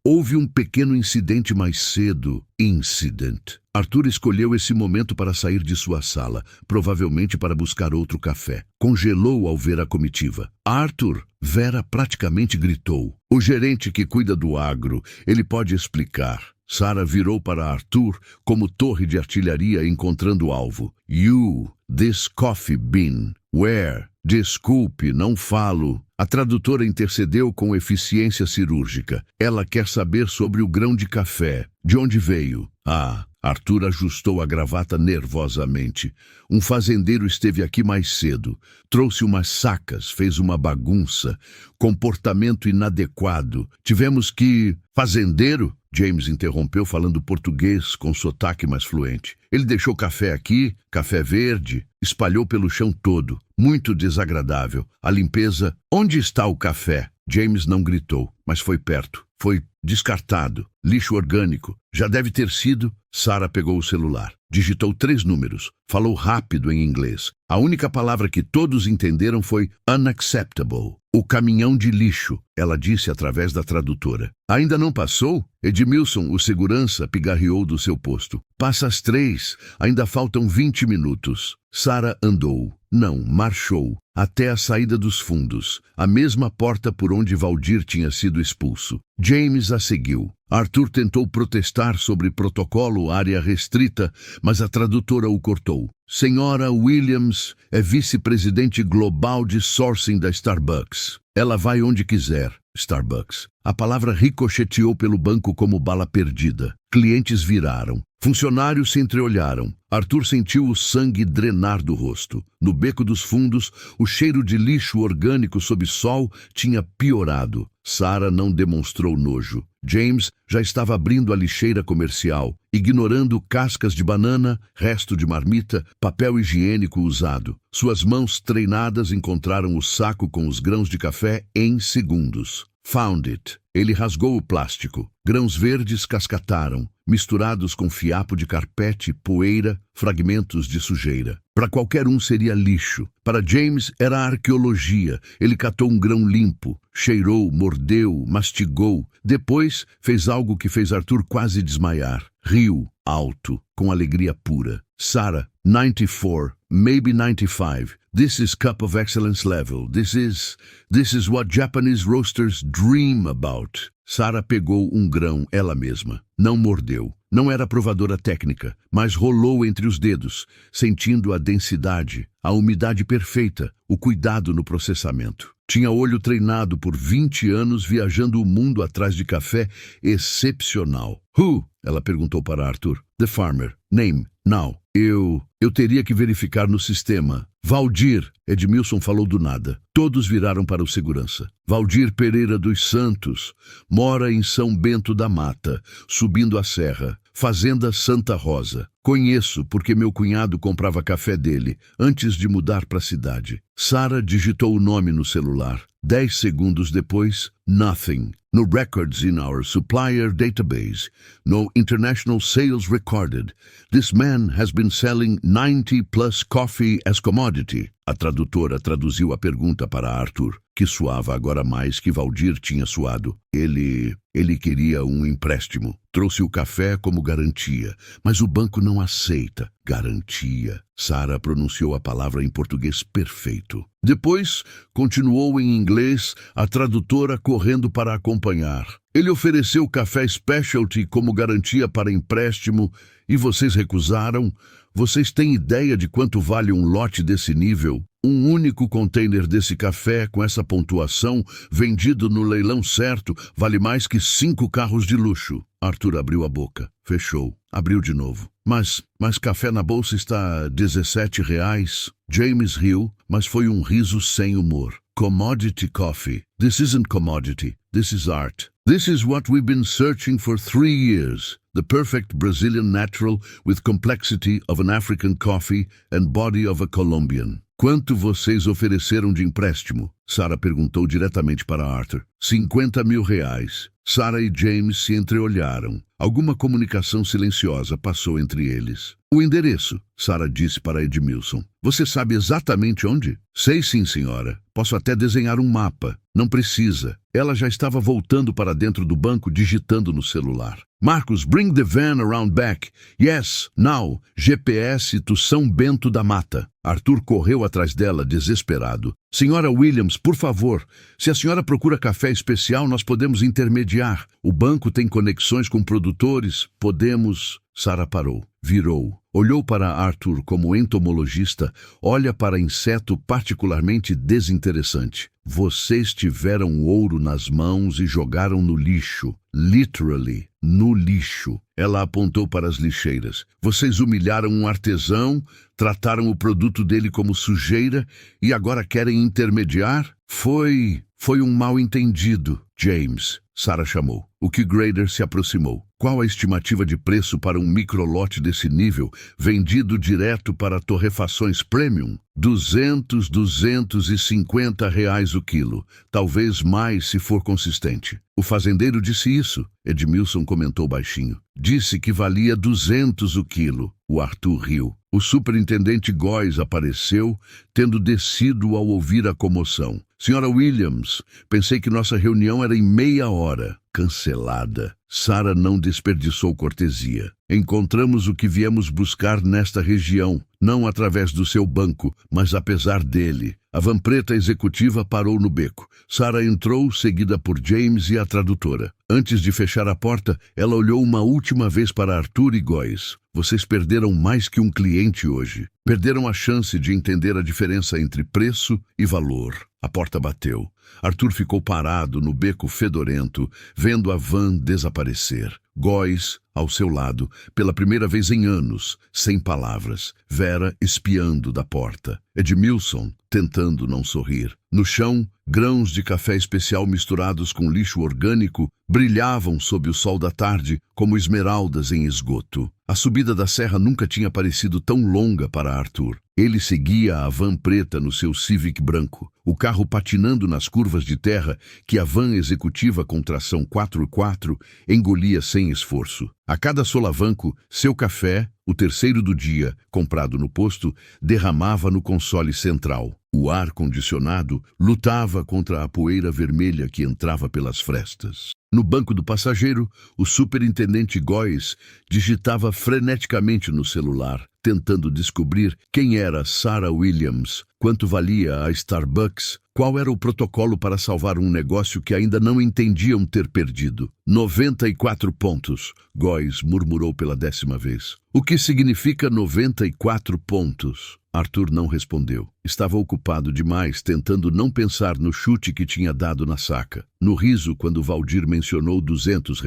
S1: Houve um pequeno incidente mais cedo. Incident. Arthur escolheu esse momento para sair de sua sala, provavelmente para buscar outro café. Congelou ao ver a comitiva. Arthur! Vera praticamente gritou. O gerente que cuida do agro, ele pode explicar. Sarah virou para Arthur como torre de artilharia encontrando o alvo. You, this coffee bean. Where? Desculpe, não falo. A tradutora intercedeu com eficiência cirúrgica. Ela quer saber sobre o grão de café. De onde veio? Arthur ajustou a gravata nervosamente. Um fazendeiro esteve aqui mais cedo. Trouxe umas sacas, fez uma bagunça. Comportamento inadequado. Tivemos que... Fazendeiro? James interrompeu falando português com sotaque mais fluente. Ele deixou café aqui, café verde, espalhou pelo chão todo. Muito desagradável. A limpeza... Onde está o café? James não gritou, mas foi perto. Foi descartado. Lixo orgânico. Já deve ter sido... Sarah pegou o celular. Digitou 3 números. Falou rápido em inglês. A única palavra que todos entenderam foi unacceptable. O caminhão de lixo, ela disse através da tradutora. Ainda não passou? Edmilson, o segurança, pigarreou do seu posto. Passa às 3. Ainda faltam 20 minutos. Sarah andou. Não, marchou. Até a saída dos fundos. A mesma porta por onde Valdir tinha sido expulso. James a seguiu. Arthur tentou protestar sobre protocolo área restrita, mas a tradutora o cortou. Senhora Williams é vice-presidente global de sourcing da Starbucks. Ela vai onde quiser. Starbucks. A palavra ricocheteou pelo banco como bala perdida. Clientes viraram. Funcionários se entreolharam. Arthur sentiu o sangue drenar do rosto. No beco dos fundos, o cheiro de lixo orgânico sob sol tinha piorado. Sarah não demonstrou nojo. James já estava abrindo a lixeira comercial, ignorando cascas de banana, resto de marmita, papel higiênico usado. Suas mãos treinadas encontraram o saco com os grãos de café em segundos. Found it. Ele rasgou o plástico. Grãos verdes cascataram. misturados com fiapo de carpete, poeira, fragmentos de sujeira. Para qualquer um seria lixo. Para James era arqueologia. Ele catou um grão limpo, cheirou, mordeu, mastigou. Depois fez algo que fez Arthur quase desmaiar. Riu, alto, com alegria pura. Sarah, 94, maybe 95. This is cup of excellence level. This is what Japanese roasters dream about. Sarah pegou um grão ela mesma. Não mordeu. Não era provadora técnica, mas rolou entre os dedos, sentindo a densidade, a umidade perfeita, o cuidado no processamento. Tinha olho treinado por 20 anos viajando o mundo atrás de café excepcional. Who? Ela perguntou para Arthur. The farmer. Name. Now. Eu teria que verificar no sistema. Valdir, Edmilson falou do nada. Todos viraram para o segurança. Valdir Pereira dos Santos mora em São Bento da Mata, subindo a serra. Fazenda Santa Rosa. Conheço porque meu cunhado comprava café dele antes de mudar para a cidade. Sarah digitou o nome no celular. 10 segundos depois, nothing. No records in our supplier database. No international sales recorded. This man has been selling 90 plus coffee as commodity. A tradutora traduziu a pergunta para Arthur, que suava agora mais que Valdir tinha suado. Ele queria um empréstimo. Trouxe o café como garantia, mas o banco não aceita. Garantia. Sarah pronunciou a palavra em português perfeito. Depois, continuou em inglês, a tradutora correndo para acompanhar. Ele ofereceu café specialty como garantia para empréstimo e vocês recusaram? Vocês têm ideia de quanto vale um lote desse nível? Um único container desse café com essa pontuação, vendido no leilão certo, vale mais que 5 carros de luxo. Arthur abriu a boca, fechou, abriu de novo. Mas café na bolsa está R$17. James riu, mas foi um riso sem humor. Commodity coffee. This isn't commodity. This is art. This is what we've been searching for 3 years. The perfect Brazilian natural with complexity of an African coffee and body of a Colombian. Quanto vocês ofereceram de empréstimo? Sarah perguntou diretamente para Arthur. R$50 mil. Sarah e James se entreolharam. Alguma comunicação silenciosa passou entre eles. O endereço, Sarah disse para Edmilson. Você sabe exatamente onde? Sei sim, senhora. Posso até desenhar um mapa. Não precisa. Ela já estava voltando para dentro do banco, digitando no celular. Marcos, bring the van around back. Yes, now. GPS to São Bento da Mata. Arthur correu atrás dela, desesperado. Senhora Williams, por favor, se a senhora procura café especial, nós podemos intermediar. O banco tem conexões com produtores. Podemos... Sarah parou, virou, olhou para Arthur como entomologista, olha para inseto particularmente desinteressante. Vocês tiveram ouro nas mãos e jogaram no lixo. Literally, no lixo. Ela apontou para as lixeiras. Vocês humilharam um artesão, trataram o produto dele como sujeira e agora querem intermediar? Foi um mal-entendido, James. Sarah chamou. O Q-Grader se aproximou. Qual a estimativa de preço para um microlote desse nível, vendido direto para torrefações premium? 250 reais o quilo. Talvez mais se for consistente. O fazendeiro disse isso, Edmilson comentou baixinho. Disse que valia 200 o quilo. O Arthur riu. O superintendente Góes apareceu, tendo descido ao ouvir a comoção. Senhora Williams, pensei que nossa reunião era em meia hora. Cancelada. Sarah não desperdiçou cortesia. Encontramos o que viemos buscar nesta região, não através do seu banco, mas apesar dele. A vampeta executiva parou no beco. Sarah entrou, seguida por James e a tradutora. Antes de fechar a porta, ela olhou uma última vez para Arthur e Góes. Vocês perderam mais que um cliente hoje. Perderam a chance de entender a diferença entre preço e valor. A porta bateu. Arthur ficou parado no beco fedorento, vendo a van desaparecer. Góes, ao seu lado, pela primeira vez em anos, sem palavras. Vera espiando da porta. Edmilson, tentando não sorrir. No chão, grãos de café especial misturados com lixo orgânico brilhavam sob o sol da tarde como esmeraldas em esgoto. A subida da serra nunca tinha parecido tão longa para Arthur. Ele seguia a van preta no seu Civic branco, o carro patinando nas curvas curvas de terra que a van executiva com tração 4x4 engolia sem esforço. A cada solavanco, seu café, o terceiro do dia, comprado no posto, derramava no console central. O ar-condicionado lutava contra a poeira vermelha que entrava pelas frestas. No banco do passageiro, o superintendente Góes digitava freneticamente no celular, tentando descobrir quem era Sarah Williams, quanto valia a Starbucks, qual era o protocolo para salvar um negócio que ainda não entendiam ter perdido. 94 pontos, Góes murmurou pela 10ª vez. O que significa 94 pontos? Arthur não respondeu. Estava ocupado demais tentando não pensar no chute que tinha dado na saca, no riso quando Valdir mencionou R$ 200.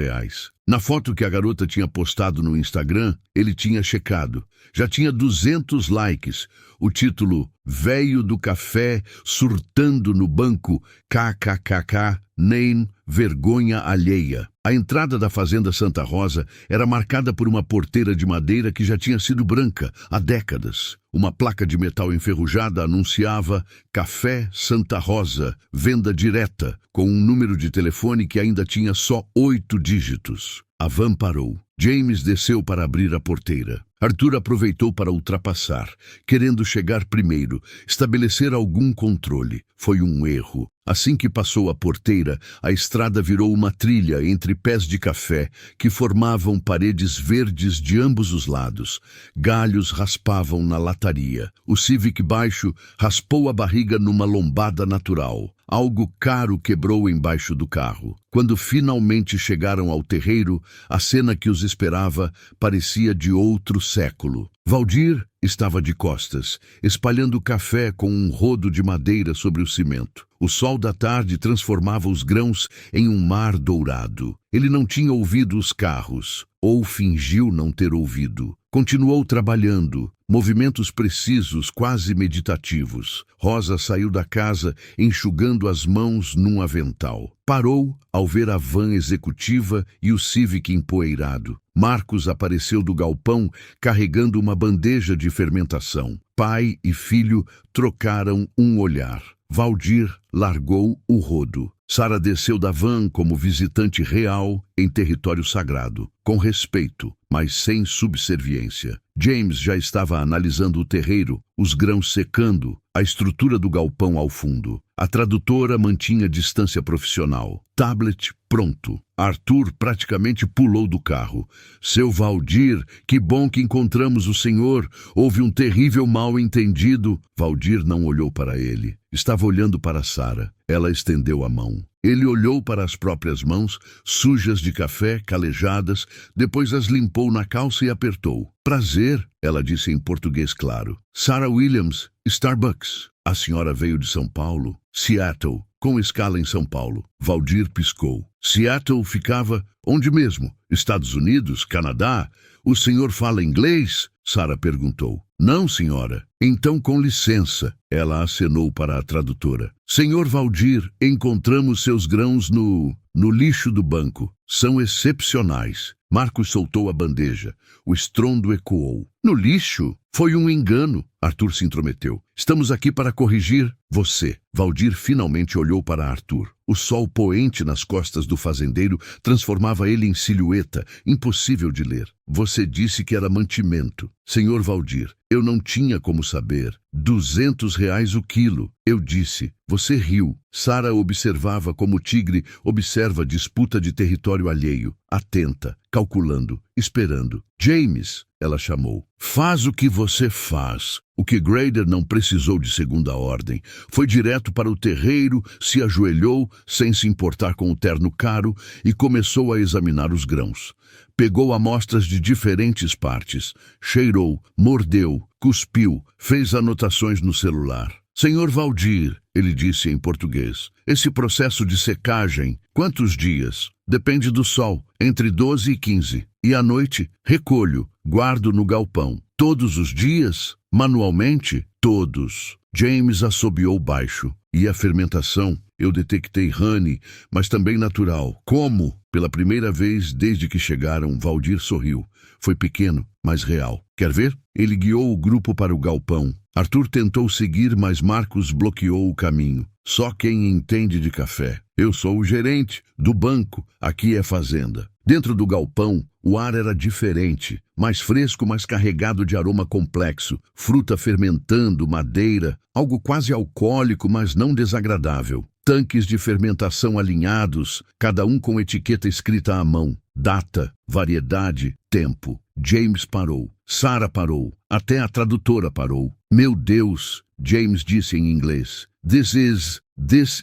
S1: Na foto que a garota tinha postado no Instagram, ele tinha checado. Já tinha 200 likes. O título, Véio do Café surtando no banco, kkkk, nem vergonha alheia. A entrada da Fazenda Santa Rosa era marcada por uma porteira de madeira que já tinha sido branca há décadas. Uma placa de metal enferrujada anunciava Café Santa Rosa, venda direta, com um número de telefone que ainda tinha só 8 dígitos. A van parou. James desceu para abrir a porteira. Arthur aproveitou para ultrapassar, querendo chegar primeiro, estabelecer algum controle. Foi um erro. Assim que passou a porteira, a estrada virou uma trilha entre pés de café que formavam paredes verdes de ambos os lados. Galhos raspavam na lataria. O Civic baixo raspou a barriga numa lombada natural. Algo caro quebrou embaixo do carro. Quando finalmente chegaram ao terreiro, a cena que os esperava parecia de outro século. Valdir estava de costas, espalhando café com um rodo de madeira sobre o cimento. O sol da tarde transformava os grãos em um mar dourado. Ele não tinha ouvido os carros, ou fingiu não ter ouvido. Continuou trabalhando, movimentos precisos, quase meditativos. Rosa saiu da casa, enxugando as mãos num avental. Parou ao ver a van executiva e o Civic empoeirado. Marcos apareceu do galpão carregando uma bandeja de fermentação. Pai e filho trocaram um olhar. Valdir largou o rodo. Sarah desceu da van como visitante real em território sagrado, com respeito, mas sem subserviência. James já estava analisando o terreiro, os grãos secando, a estrutura do galpão ao fundo. A tradutora mantinha distância profissional. Tablet pronto. Arthur praticamente pulou do carro. Seu Valdir, que bom que encontramos o senhor. Houve um terrível mal-entendido. Valdir não olhou para ele. Estava olhando para Sarah. Ela estendeu a mão. Ele olhou para as próprias mãos, sujas de café, calejadas, depois as limpou na calça e apertou. Prazer, ela disse em português claro. Sarah Williams, Starbucks. A senhora veio de São Paulo? Seattle, com escala em São Paulo. Valdir piscou. Seattle ficava onde mesmo? Estados Unidos? Canadá? O senhor fala inglês? Sarah perguntou. Não, senhora. Então, com licença. Ela acenou para a tradutora. Senhor Valdir, encontramos seus grãos no lixo do banco. São excepcionais. Marcos soltou a bandeja. O estrondo ecoou. No lixo? Foi um engano. Arthur se intrometeu. Estamos aqui para corrigir você. Valdir finalmente olhou para Arthur. O sol poente nas costas do fazendeiro transformava ele em silhueta, impossível de ler. Você disse que era mantimento. Senhor Valdir, eu não tinha como saber. R$ 200 o quilo. Eu disse. Você riu. Sarah observava como o tigre observa disputa de território alheio. Atenta, calculando, esperando. James, ela chamou. Faz o que você faz. O que Grader não precisou de segunda ordem. Foi direto para o terreiro, se ajoelhou, sem se importar com o terno caro, e começou a examinar os grãos. Pegou amostras de diferentes partes, cheirou, mordeu, cuspiu, fez anotações no celular. Senhor Valdir, ele disse em português, esse processo de secagem, quantos dias? Depende do sol, entre 12 e 15. E à noite, recolho, guardo no galpão. Todos os dias? Manualmente? Todos. James assobiou baixo. E a fermentação? Eu detectei honey, mas também natural. Como? Pela primeira vez desde que chegaram, Valdir sorriu. Foi pequeno, mas real. Quer ver? Ele guiou o grupo para o galpão. Arthur tentou seguir, mas Marcos bloqueou o caminho. Só quem entende de café. Eu sou o gerente do banco. Aqui é fazenda. Dentro do galpão, o ar era diferente. Mais fresco, mas carregado de aroma complexo. Fruta fermentando, madeira. Algo quase alcoólico, mas não desagradável. Tanques de fermentação alinhados, cada um com etiqueta escrita à mão. Data, variedade, tempo. James parou. Sarah parou. Até a tradutora parou. Meu Deus, James disse em inglês. This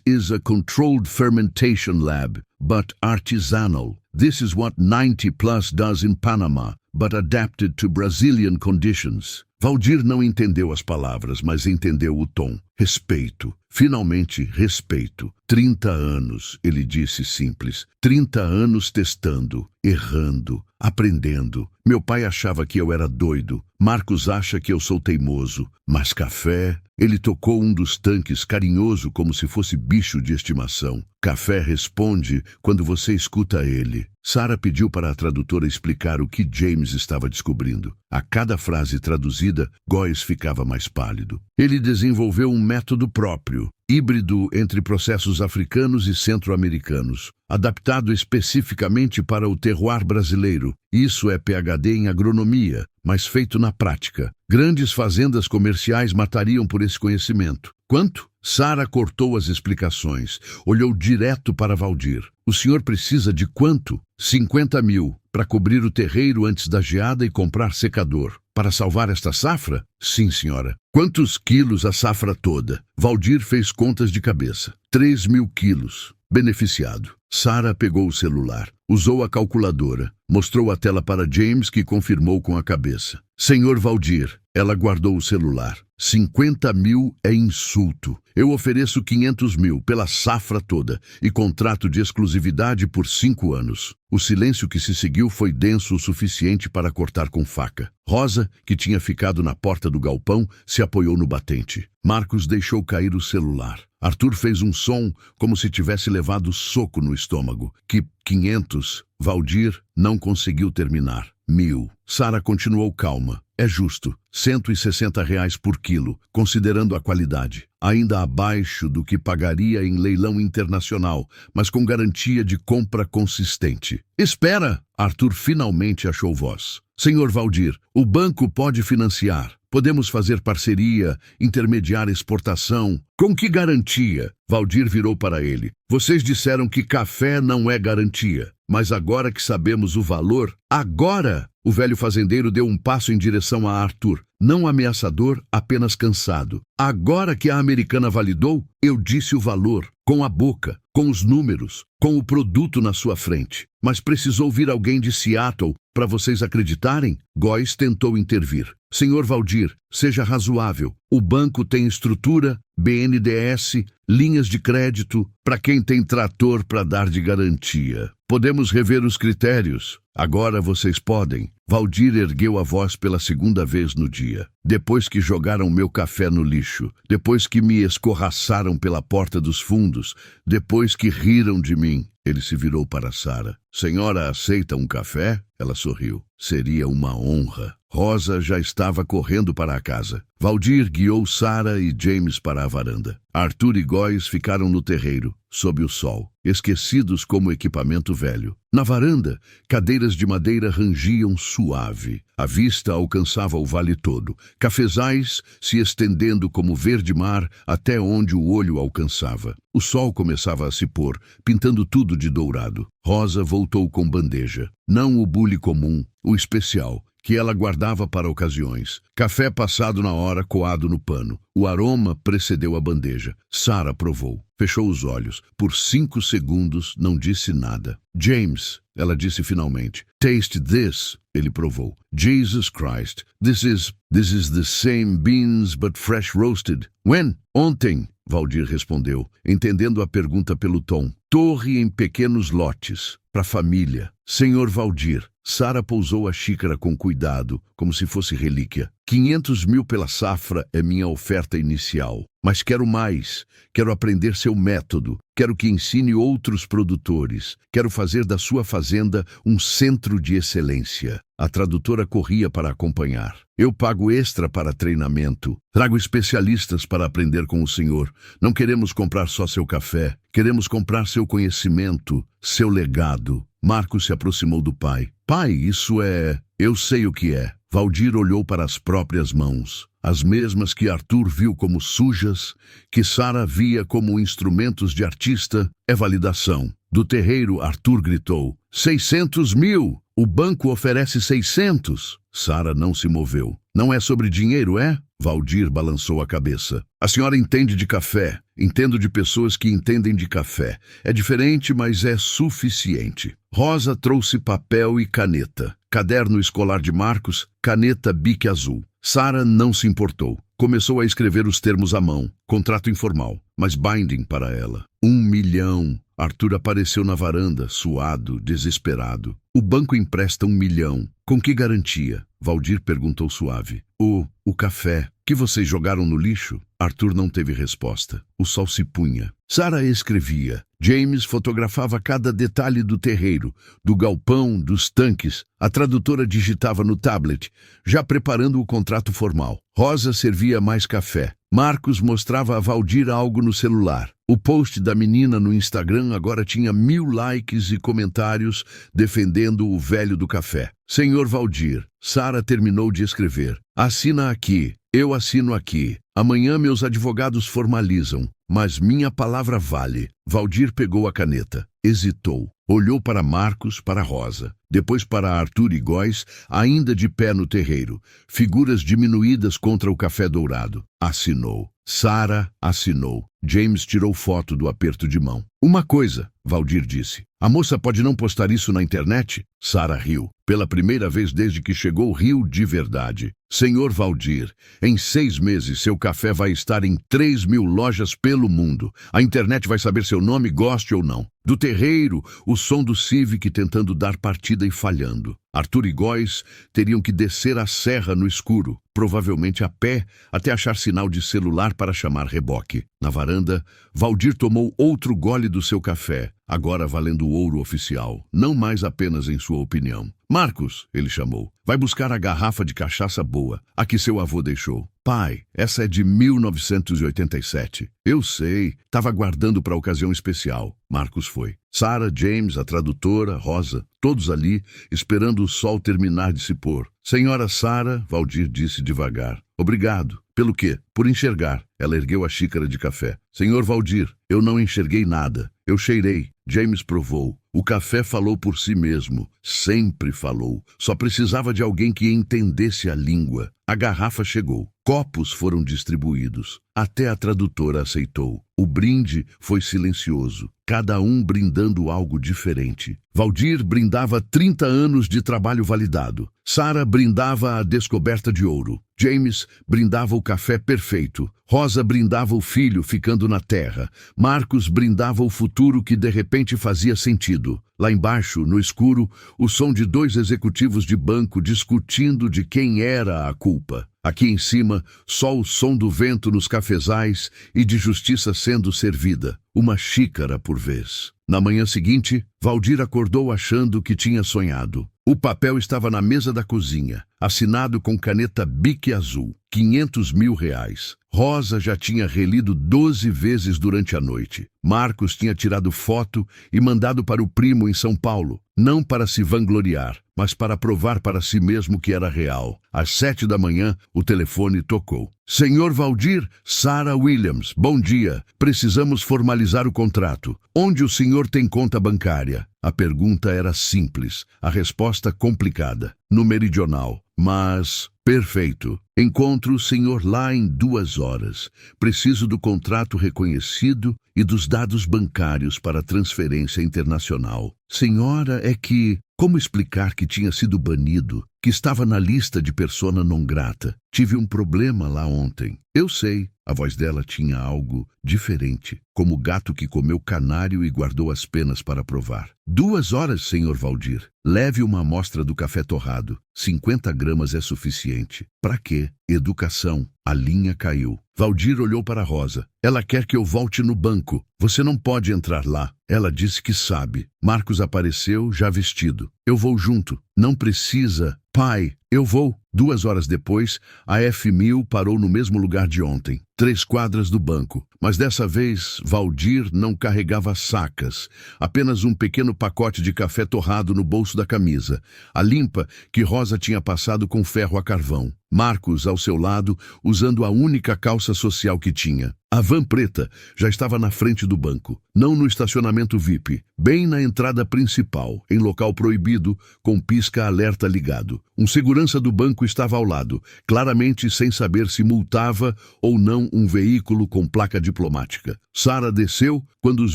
S1: is a controlled fermentation lab, but artisanal. This is what 90 Plus does in Panama, but adapted to Brazilian conditions. Valdir não entendeu as palavras, mas entendeu o tom. Respeito. Finalmente, respeito. 30 anos, ele disse simples. 30 anos testando, errando, aprendendo. Meu pai achava que eu era doido. Marcos acha que eu sou teimoso. Mas café... Ele tocou um dos tanques, carinhoso como se fosse bicho de estimação. Café responde quando você escuta ele. Sarah pediu para a tradutora explicar o que James estava descobrindo. A cada frase traduzida, Góes ficava mais pálido. Ele desenvolveu um método próprio, híbrido entre processos africanos e centro-americanos, adaptado especificamente para o terroir brasileiro. Isso é PhD em agronomia, mas feito na prática. Grandes fazendas comerciais matariam por esse conhecimento. Quanto? Sarah cortou as explicações. Olhou direto para Valdir. O senhor precisa de quanto? 50 mil, para cobrir o terreiro antes da geada e comprar secador. Para salvar esta safra? Sim, senhora. Quantos quilos a safra toda? Valdir fez contas de cabeça. 3.000 quilos. Beneficiado. Sarah pegou o celular. Usou a calculadora. Mostrou a tela para James, que confirmou com a cabeça. Senhor Valdir. Ela guardou o celular. 50 mil é insulto. Eu ofereço 500 mil pela safra toda e contrato de exclusividade por 5 anos. O silêncio que se seguiu foi denso o suficiente para cortar com faca. Rosa, que tinha ficado na porta do galpão, se apoiou no batente. Marcos deixou cair o celular. Arthur fez um som como se tivesse levado soco no estômago. Que 500? Valdir não conseguiu terminar. 1.000. Sarah continuou calma. É justo. R$ 160 por quilo, considerando a qualidade. Ainda abaixo do que pagaria em leilão internacional, mas com garantia de compra consistente. Espera! Arthur finalmente achou voz. Senhor Valdir, o banco pode financiar. Podemos fazer parceria, intermediar exportação. Com que garantia? Valdir virou para ele. Vocês disseram que café não é garantia. Mas agora que sabemos o valor, agora! O velho fazendeiro deu um passo em direção a Arthur. Não ameaçador, apenas cansado. Agora que a americana validou, eu disse o valor. Com a boca, com os números, com o produto na sua frente. Mas precisou vir alguém de Seattle para vocês acreditarem? Góes tentou intervir. Senhor Valdir, seja razoável. O banco tem estrutura, BNDES, linhas de crédito, para quem tem trator para dar de garantia. Podemos rever os critérios. Agora vocês podem. Valdir ergueu a voz pela segunda vez no dia. Depois que jogaram meu café no lixo, depois que me escorraçaram pela porta dos fundos, depois que riram de mim. Ele se virou para Sarah. Senhora aceita um café? Ela sorriu. Seria uma honra. Rosa já estava correndo para a casa. Valdir guiou Sarah e James para a varanda. Arthur e Góes ficaram no terreiro, sob o sol, esquecidos como equipamento velho. Na varanda, cadeiras de madeira rangiam suave. A vista alcançava o vale todo, cafezais se estendendo como verde mar até onde o olho alcançava. O sol começava a se pôr, pintando tudo de dourado. Rosa voltou com bandeja. Não o bule comum, o especial, que ela guardava para ocasiões. Café passado na hora, coado no pano. O aroma precedeu a bandeja. Sarah provou. Fechou os olhos. Por 5 segundos não disse nada. James, ela disse finalmente. Taste this. Ele provou. Jesus Christ. This is the same beans but fresh roasted. When? Ontem. Valdir respondeu, entendendo a pergunta pelo tom. Torre em pequenos lotes. Para família. Senhor Valdir, Sara pousou a xícara com cuidado, como se fosse relíquia. 500 mil pela safra é minha oferta inicial. Mas quero mais. Quero aprender seu método. Quero que ensine outros produtores. Quero fazer da sua fazenda um centro de excelência. A tradutora corria para acompanhar. Eu pago extra para treinamento. Trago especialistas para aprender com o senhor. Não queremos comprar só seu café. Queremos comprar seu conhecimento, seu legado. Marcos se aproximou do pai. Pai, isso é... Eu sei o que é. Valdir olhou para as próprias mãos. As mesmas que Arthur viu como sujas, que Sara via como instrumentos de artista. É validação. Do terreiro, Arthur gritou. 600 mil! O banco oferece 600! Sara não se moveu. Não é sobre dinheiro, é? Valdir balançou a cabeça. A senhora entende de café. Entendo de pessoas que entendem de café. É diferente, mas é suficiente. Rosa trouxe papel e caneta. Caderno escolar de Marcos, caneta Bic azul. Sara não se importou. Começou a escrever os termos à mão. Contrato informal, mas binding para ela. 1 milhão. Arthur apareceu na varanda, suado, desesperado. O banco empresta 1 milhão. Com que garantia? Valdir perguntou suave. O café. Que vocês jogaram no lixo? Arthur não teve resposta. O sol se punha. Sara escrevia. James fotografava cada detalhe do terreiro, do galpão, dos tanques. A tradutora digitava no tablet, já preparando o contrato formal. Rosa servia mais café. Marcos mostrava a Valdir algo no celular. O post da menina no Instagram agora tinha 1000 likes e comentários defendendo o velho do café. Senhor Valdir, Sara terminou de escrever. Assina aqui. Eu assino aqui. Amanhã meus advogados formalizam, mas minha palavra vale. Valdir pegou a caneta, hesitou, olhou para Marcos, para Rosa, depois para Arthur e Góes, ainda de pé no terreiro, figuras diminuídas contra o café dourado. Assinou. Sara assinou. James tirou foto do aperto de mão. Uma coisa, Valdir disse. A moça pode não postar isso na internet? Sara riu. Pela primeira vez desde que chegou, riu de verdade. Senhor Valdir, em 6 meses seu café vai estar em 3.000 lojas pelo mundo. A internet vai saber seu nome, goste ou não. Do terreiro, o som do Civic tentando dar partida e falhando. Arthur e Góes teriam que descer a serra no escuro, provavelmente a pé, até achar sinal de celular para chamar reboque. Na varanda, Valdir tomou outro gole do seu café, agora valendo o ouro oficial, não mais apenas em sua opinião. Marcos, ele chamou, vai buscar a garrafa de cachaça boa, a que seu avô deixou. Pai, essa é de 1987. Eu sei, estava guardando para ocasião especial. Marcos foi. Sara, James, a tradutora, Rosa, todos ali, esperando o sol terminar de se pôr. Senhora Sara, Valdir disse devagar. Obrigado. Pelo quê? Por enxergar. Ela ergueu a xícara de café. Senhor Valdir, eu não enxerguei nada. Eu cheirei. James provou. O café falou por si mesmo. Sempre falou. Só precisava de alguém que entendesse a língua. A garrafa chegou. Copos foram distribuídos. Até a tradutora aceitou. O brinde foi silencioso, cada um brindando algo diferente. Valdir brindava 30 anos de trabalho validado. Sara brindava a descoberta de ouro. James brindava o café perfeito. Rosa brindava o filho ficando na terra. Marcos brindava o futuro que de repente fazia sentido. Lá embaixo, no escuro, o som de 2 executivos de banco discutindo de quem era a culpa. Aqui em cima, só o som do vento nos cafezais e de justiça sendo servida, uma xícara por vez. Na manhã seguinte, Valdir acordou achando que tinha sonhado. O papel estava na mesa da cozinha, assinado com caneta Bic azul, 500 mil reais. Rosa já tinha relido 12 vezes durante a noite. Marcos tinha tirado foto e mandado para o primo em São Paulo, não para se vangloriar, mas para provar para si mesmo que era real. Às 7 da manhã, o telefone tocou. Senhor Valdir, Sara Williams, bom dia. Precisamos formalizar o contrato. Onde o senhor tem conta bancária? A pergunta era simples, a resposta complicada. No Meridional. Mas, perfeito. Encontro o senhor lá em 2 horas. Preciso do contrato reconhecido e dos dados bancários para transferência internacional. Senhora, é que... Como explicar que tinha sido banido? que estava na lista de persona non grata. Tive um problema lá ontem. Eu sei. A voz dela tinha algo diferente, como o gato que comeu canário e guardou as penas para provar. 2 horas, Sr. Valdir. Leve uma amostra do café torrado. 50 gramas é suficiente. Pra quê? Educação. A linha caiu. Valdir olhou para Rosa. Ela quer que eu volte no banco. Você não pode entrar lá. Ela disse que sabe. Marcos apareceu, já vestido. Eu vou junto. Não precisa. Pai, eu vou. 2 horas depois, a F1000 parou no mesmo lugar de ontem, 3 quadras do banco. Mas dessa vez, Valdir não carregava sacas, apenas um pequeno pacote de café torrado no bolso da camisa, a limpa que Rosa tinha passado com ferro a carvão. Marcos, ao seu lado, usando a única calça social que tinha. A van preta já estava na frente do banco, não no estacionamento VIP, bem na entrada principal, em local proibido, com pisca-alerta ligado. Um segurança do banco estava ao lado, claramente sem saber se multava ou não um veículo com placa diplomática. Sarah desceu quando os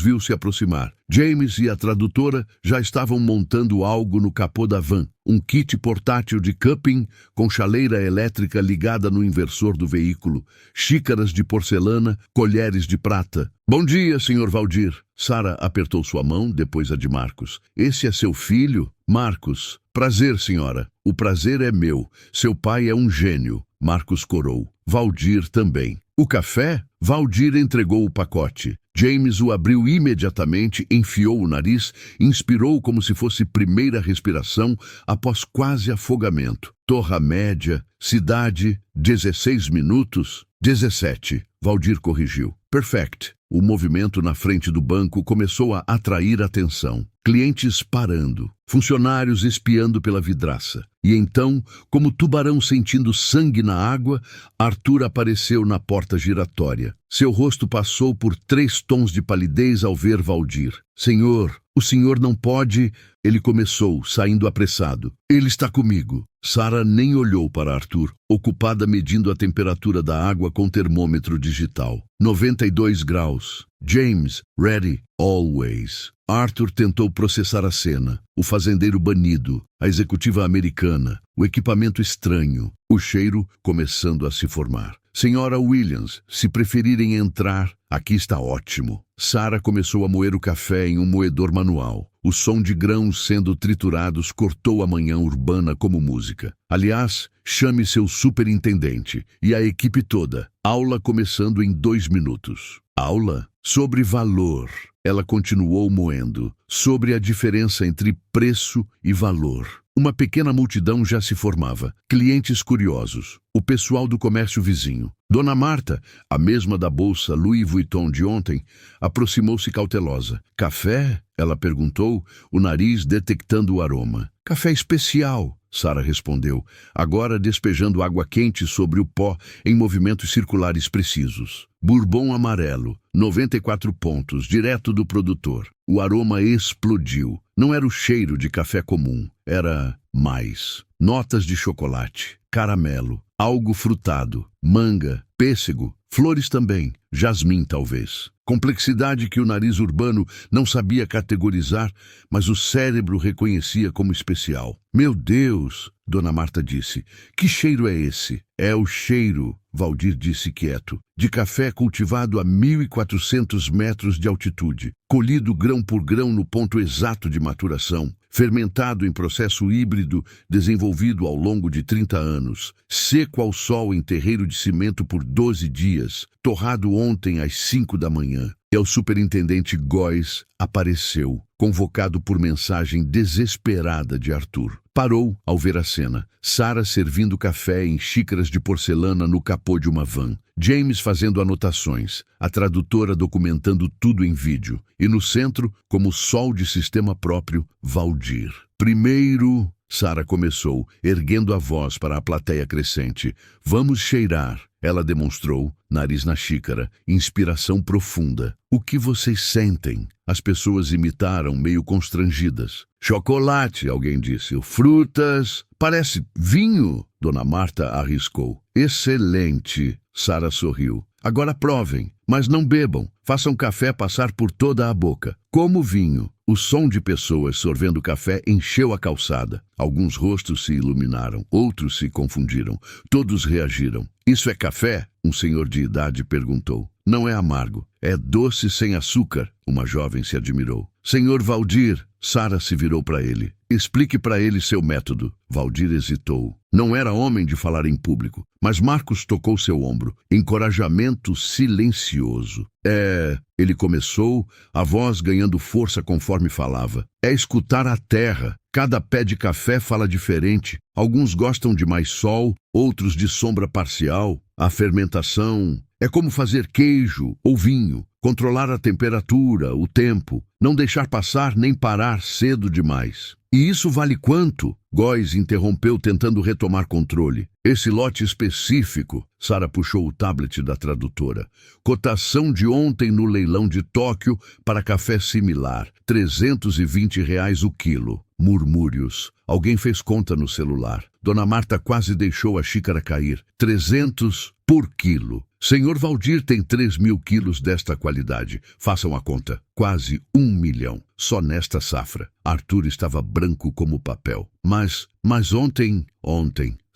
S1: viu se aproximar. James e a tradutora já estavam montando algo no capô da van, um kit portátil de cupping com chaleira elétrica ligada no inversor do veículo, xícaras de porcelana, colheres de prata. Bom dia, Sr. Valdir. Sarah apertou sua mão, depois a de Marcos. Esse é seu filho? Marcos. Prazer, senhora. O prazer é meu. Seu pai é um gênio. Marcos corou. Valdir também. O café? Valdir entregou o pacote. James o abriu imediatamente, enfiou o nariz, inspirou como se fosse primeira respiração após quase afogamento. Torra média, cidade, 16 minutos. 17. Valdir corrigiu. Perfect. O movimento na frente do banco começou a atrair atenção. Clientes parando, funcionários espiando pela vidraça. E então, como tubarão sentindo sangue na água, Arthur apareceu na porta giratória. Seu rosto passou por 3 tons de palidez ao ver Valdir. Senhor, o senhor não pode... Ele começou, saindo apressado. Ele está comigo. Sarah nem olhou para Arthur, ocupada medindo a temperatura da água com termômetro digital. 92 graus. James, ready, always. Arthur tentou processar a cena. O fazendeiro banido, a executiva americana, o equipamento estranho, o cheiro começando a se formar. Senhora Williams, se preferirem entrar, aqui está ótimo. Sarah começou a moer o café em um moedor manual. O som de grãos sendo triturados cortou a manhã urbana como música. Aliás, chame seu superintendente e a equipe toda. Aula começando em 2 minutos. Aula? Sobre valor. Ela continuou moendo. Sobre a diferença entre preço e valor. Uma pequena multidão já se formava. Clientes curiosos. O pessoal do comércio vizinho. Dona Marta, a mesma da bolsa Louis Vuitton de ontem, aproximou-se cautelosa. Café? Ela perguntou, o nariz detectando o aroma. Café especial, Sarah respondeu, agora despejando água quente sobre o pó em movimentos circulares precisos. Bourbon amarelo, 94 pontos, direto do produtor. O aroma explodiu. Não era o cheiro de café comum, era mais. Notas de chocolate, caramelo, algo frutado, manga, pêssego, flores também, jasmim talvez. Complexidade que o nariz urbano não sabia categorizar, mas o cérebro reconhecia como especial. Meu Deus, Dona Marta disse, que cheiro é esse? É o cheiro, Valdir disse quieto, de café cultivado a 1.400 metros de altitude, colhido grão por grão no ponto exato de maturação, fermentado em processo híbrido desenvolvido ao longo de 30 anos, seco ao sol em terreiro de cimento por 12 dias, torrado ontem às 5 da manhã. E o superintendente Góes apareceu, convocado por mensagem desesperada de Arthur. Parou ao ver a cena. Sarah servindo café em xícaras de porcelana no capô de uma van. James fazendo anotações. A tradutora documentando tudo em vídeo. E no centro, como sol de sistema próprio, Valdir. Primeiro... Sarah começou, erguendo a voz para a plateia crescente. Vamos cheirar. Ela demonstrou, nariz na xícara, inspiração profunda. O que vocês sentem? As pessoas imitaram, meio constrangidas. Chocolate, alguém disse. Frutas. Parece vinho, Dona Marta arriscou. Excelente, Sarah sorriu. Agora provem, mas não bebam. Façam café passar por toda a boca. Como vinho. O som de pessoas sorvendo café encheu a calçada. Alguns rostos se iluminaram, outros se confundiram. Todos reagiram. Isso é café? Um senhor de idade perguntou. Não é amargo, é doce sem açúcar. Uma jovem se admirou. Senhor Valdir, Sara se virou para ele. Explique para ele seu método. Valdir hesitou. Não era homem de falar em público, mas Marcos tocou seu ombro. Encorajamento silencioso. Ele começou, a voz ganhando força conforme falava. É escutar a terra. Cada pé de café fala diferente. Alguns gostam de mais sol, outros de sombra parcial. A fermentação é como fazer queijo ou vinho. Controlar a temperatura, o tempo, não deixar passar nem parar cedo demais. E isso vale quanto? Góes interrompeu tentando retomar controle. Esse lote específico, Sara puxou o tablet da tradutora. Cotação de ontem no leilão de Tóquio para café similar, R$320 o quilo. Murmúrios. Alguém fez conta no celular. Dona Marta quase deixou a xícara cair. 300 por quilo. Senhor Valdir tem 3.000 quilos desta qualidade. Façam a conta. Quase 1 milhão. Só nesta safra. Arthur estava branco como papel. Mas ontem...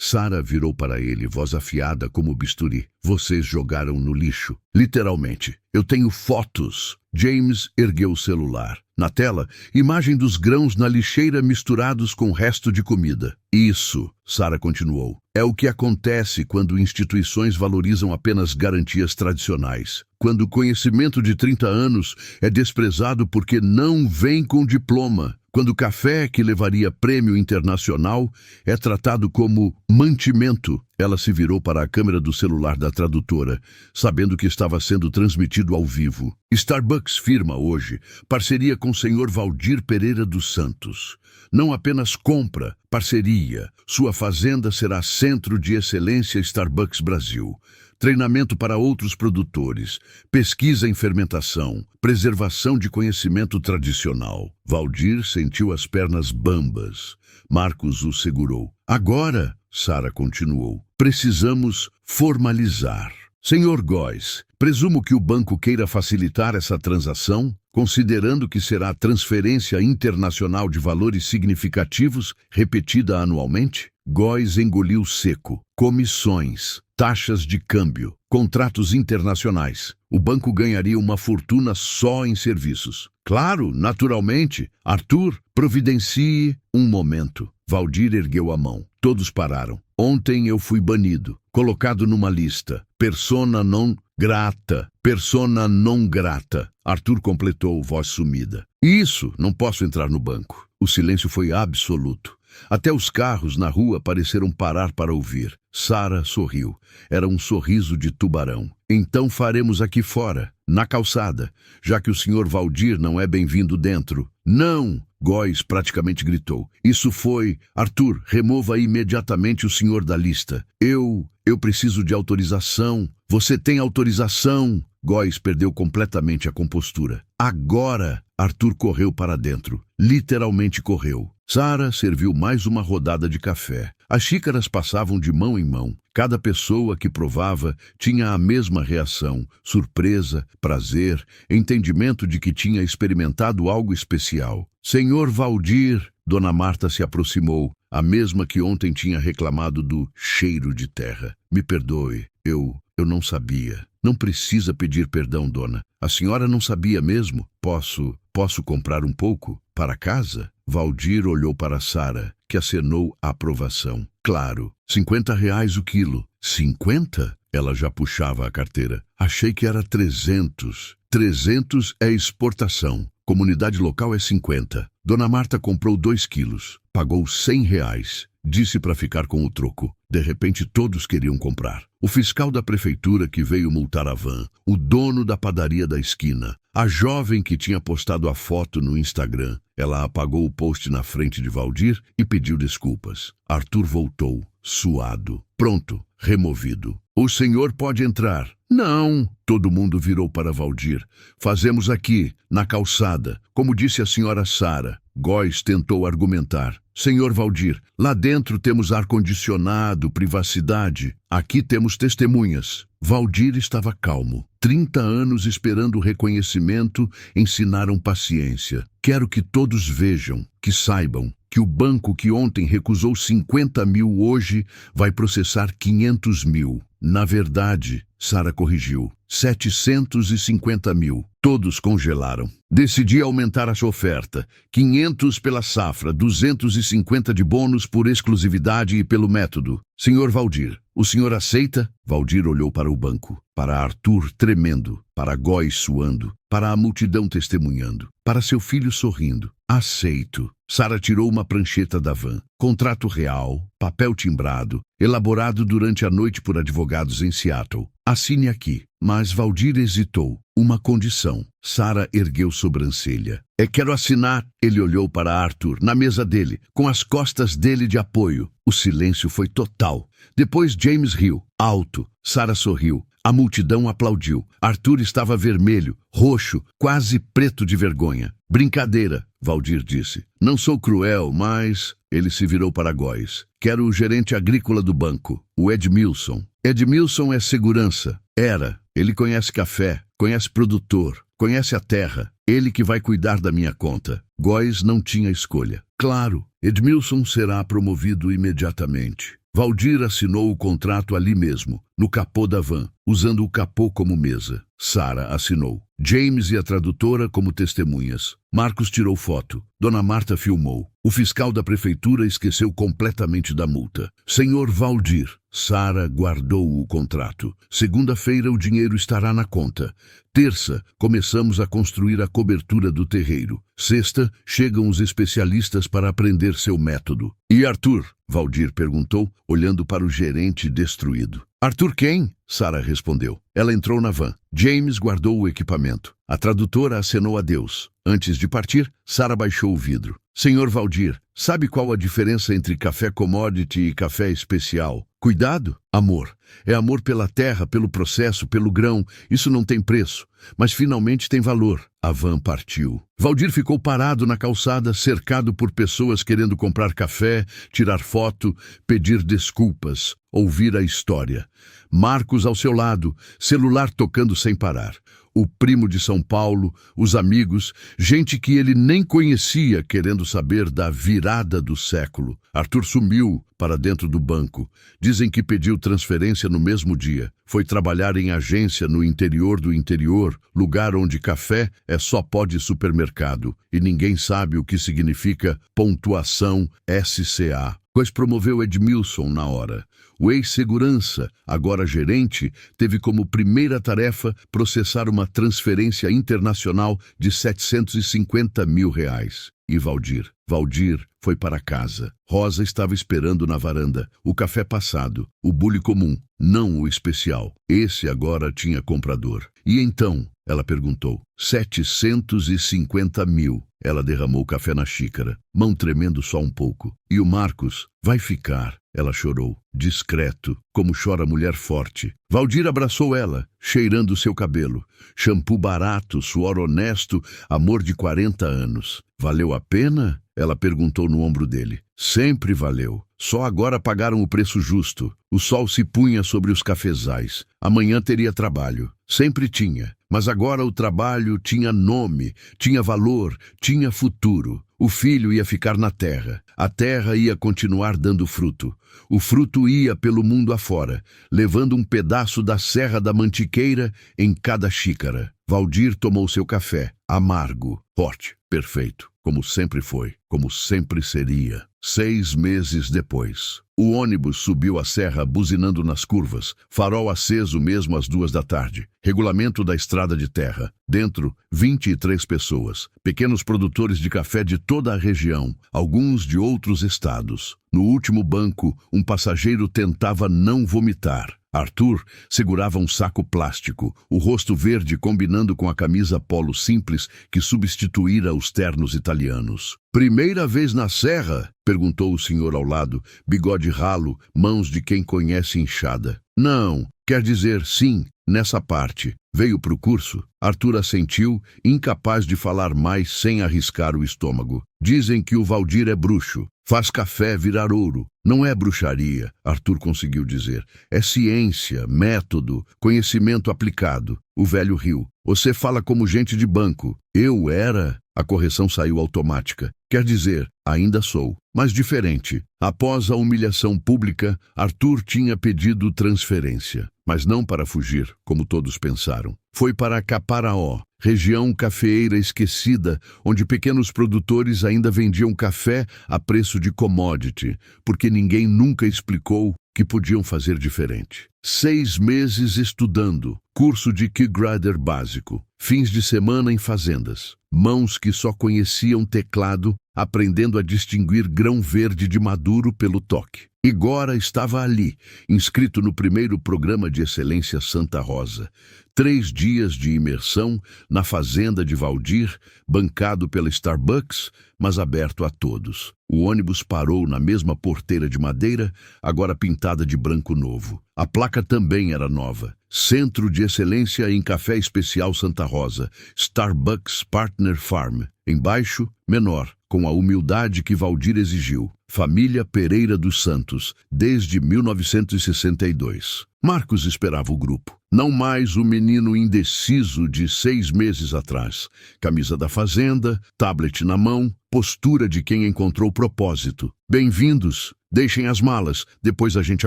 S1: Sara virou para ele, voz afiada como bisturi. Vocês jogaram no lixo. Literalmente. Eu tenho fotos. James ergueu o celular. Na tela, imagem dos grãos na lixeira misturados com o resto de comida. Isso, Sara continuou, é o que acontece quando instituições valorizam apenas garantias tradicionais. Quando o conhecimento de 30 anos é desprezado porque não vem com diploma. Quando o café que levaria prêmio internacional é tratado como mantimento. Ela se virou para a câmera do celular da tradutora, sabendo que estava sendo transmitido ao vivo. Starbucks firma hoje parceria com o senhor Valdir Pereira dos Santos. Não apenas compra, parceria. Sua fazenda será centro de excelência Starbucks Brasil. Treinamento para outros produtores, pesquisa em fermentação, preservação de conhecimento tradicional. Valdir sentiu as pernas bambas. Marcos o segurou. Agora, Sara continuou, precisamos formalizar. Senhor Góes, presumo que o banco queira facilitar essa transação, considerando que será transferência internacional de valores significativos repetida anualmente? Góes engoliu seco. Comissões, taxas de câmbio, contratos internacionais. O banco ganharia uma fortuna só em serviços. Claro, naturalmente. Arthur, providencie um momento. Valdir ergueu a mão. Todos pararam. Ontem eu fui banido, colocado numa lista. Persona non grata. Persona non grata. Arthur completou, voz sumida. Isso, não posso entrar no banco. O silêncio foi absoluto. Até os carros na rua pareceram parar para ouvir. Sara sorriu. Era um sorriso de tubarão. Então faremos aqui fora, na calçada, já que o senhor Valdir não é bem-vindo dentro. Não! Góes praticamente gritou. Isso foi... Arthur, remova imediatamente o senhor da lista. Eu preciso de autorização. Você tem autorização? Góes perdeu completamente a compostura. Agora! Arthur correu para dentro. Literalmente correu. Sara serviu mais uma rodada de café. As xícaras passavam de mão em mão. Cada pessoa que provava tinha a mesma reação. Surpresa, prazer, entendimento de que tinha experimentado algo especial. Senhor Valdir, Dona Marta se aproximou, a mesma que ontem tinha reclamado do cheiro de terra. Me perdoe, eu não sabia. Não precisa pedir perdão, dona. A senhora não sabia mesmo? Posso comprar um pouco? Para casa? Valdir olhou para Sara, que acenou a aprovação. Claro, R$50 o quilo. 50? Ela já puxava a carteira. Achei que era 300. 300 é exportação. Comunidade local é 50. Dona Marta comprou 2 quilos. Pagou R$100. Disse para ficar com o troco. De repente todos queriam comprar. O fiscal da prefeitura que veio multar a van, o dono da padaria da esquina, a jovem que tinha postado a foto no Instagram. Ela apagou o post na frente de Valdir e pediu desculpas. Arthur voltou, suado. Pronto, removido. O senhor pode entrar. Não! Todo mundo virou para Valdir. Fazemos aqui, na calçada, como disse a senhora Sara. Góes tentou argumentar. Senhor Valdir, lá dentro temos ar-condicionado, privacidade. Aqui temos testemunhas. Valdir estava calmo. 30 anos esperando reconhecimento ensinaram paciência. Quero que todos vejam, que saibam, que o banco que ontem recusou 50 mil hoje vai processar 500 mil. Na verdade, Sara corrigiu, 750 mil. Todos congelaram. Decidi aumentar a sua oferta. 500 pela safra, 250 de bônus por exclusividade e pelo método. Senhor Valdir, o senhor aceita? Valdir olhou para o banco, para Arthur tremendo, para Góes suando, para a multidão testemunhando, para seu filho sorrindo. Aceito. Sara tirou uma prancheta da van. Contrato real, papel timbrado, elaborado durante a noite por advogados em Seattle. Assine aqui. Mas Valdir hesitou. Uma condição. Sara ergueu sobrancelha. Quero assinar. Ele olhou para Arthur, na mesa dele, com as costas dele de apoio. O silêncio foi total. Depois James riu. Alto. Sara sorriu. A multidão aplaudiu. Arthur estava vermelho, roxo, quase preto de vergonha. Brincadeira, Valdir disse. Não sou cruel, mas... Ele se virou para Góes. Quero o gerente agrícola do banco, o Edmilson. Edmilson é segurança. Era. Ele conhece café, conhece produtor, conhece a terra. Ele que vai cuidar da minha conta. Góes não tinha escolha. Claro, Edmilson será promovido imediatamente. Valdir assinou o contrato ali mesmo, no capô da van, usando o capô como mesa. Sara assinou. James e a tradutora como testemunhas. Marcos tirou foto. Dona Marta filmou. O fiscal da prefeitura esqueceu completamente da multa. Senhor Valdir. Sara guardou o contrato. Segunda-feira o dinheiro estará na conta. Terça, começamos a construir a cobertura do terreiro. Sexta, chegam os especialistas para aprender seu método. E Arthur? Valdir perguntou, olhando para o gerente destruído. Arthur quem? Sara respondeu. Ela entrou na van. James guardou o equipamento. A tradutora acenou adeus. Antes de partir, Sara baixou o vidro. Senhor Valdir, sabe qual a diferença entre café commodity e café especial? Cuidado? Amor. É amor pela terra, pelo processo, pelo grão. Isso não tem preço, mas finalmente tem valor. A van partiu. Valdir ficou parado na calçada, cercado por pessoas querendo comprar café, tirar foto, pedir desculpas, ouvir a história. Marcos ao seu lado, celular tocando sem parar. O primo de São Paulo, os amigos, gente que ele nem conhecia querendo saber da virada do século. Arthur sumiu para dentro do banco. Dizem que pediu transferência no mesmo dia. Foi trabalhar em agência no interior do interior, lugar onde café é só pó de supermercado. E ninguém sabe o que significa pontuação SCA. Pois promoveu Edmilson na hora. O ex-segurança, agora gerente, teve como primeira tarefa processar uma transferência internacional de 750 mil reais. E Valdir? Valdir foi para casa. Rosa estava esperando na varanda. O café passado, o bule comum, não o especial. Esse agora tinha comprador. E então? Ela perguntou. 750 mil. Ela derramou café na xícara, mão tremendo só um pouco. E o Marcos? Vai ficar. Ela chorou, discreto, como chora mulher forte. Valdir abraçou ela, cheirando seu cabelo. Shampoo barato, suor honesto, amor de 40 anos. Valeu a pena? Ela perguntou no ombro dele. Sempre valeu. Só agora pagaram o preço justo. O sol se punha sobre os cafezais. Amanhã teria trabalho. Sempre tinha. Mas agora o trabalho tinha nome, tinha valor, tinha futuro. O filho ia ficar na terra. A terra ia continuar dando fruto. O fruto ia pelo mundo afora, levando um pedaço da Serra da Mantiqueira em cada xícara. Valdir tomou seu café, amargo, forte, perfeito, como sempre foi, como sempre seria. 6 meses depois, o ônibus subiu a serra buzinando nas curvas, farol aceso mesmo às 2 da tarde. Regulamento da estrada de terra. Dentro, 23 pessoas, pequenos produtores de café de toda a região, alguns de outros estados. No último banco, um passageiro tentava não vomitar. Arthur segurava um saco plástico, o rosto verde combinando com a camisa polo simples que substituíra os ternos italianos. Primeira vez na serra? Perguntou o senhor ao lado, bigode ralo, mãos de quem conhece inchada. Não, quer dizer sim, nessa parte. Veio pro curso? Arthur assentiu, incapaz de falar mais sem arriscar o estômago. Dizem que o Valdir é bruxo. Faz café virar ouro. Não é bruxaria, Arthur conseguiu dizer. É ciência, método, conhecimento aplicado. O velho riu. Você fala como gente de banco. Eu era... A correção saiu automática. Quer dizer, ainda sou, mas diferente. Após a humilhação pública, Arthur tinha pedido transferência, mas não para fugir, como todos pensaram. Foi para Caparaó, região cafeeira esquecida, onde pequenos produtores ainda vendiam café a preço de commodity, porque ninguém nunca explicou que podiam fazer diferente. 6 meses estudando, curso de Keygrader básico, fins de semana em fazendas, mãos que só conheciam teclado, aprendendo a distinguir grão verde de maduro pelo toque. Igora estava ali, inscrito no primeiro programa de excelência Santa Rosa. 3 dias de imersão na fazenda de Valdir, bancado pela Starbucks, mas aberto a todos. O ônibus parou na mesma porteira de madeira, agora pintada de branco novo. A placa também era nova. Centro de Excelência em Café Especial Santa Rosa, Starbucks Partner Farm. Embaixo, menor, com a humildade que Valdir exigiu. Família Pereira dos Santos, desde 1962. Marcos esperava o grupo. Não mais o menino indeciso de 6 meses atrás. Camisa da fazenda, tablet na mão, postura de quem encontrou propósito. Bem-vindos. Deixem as malas, depois a gente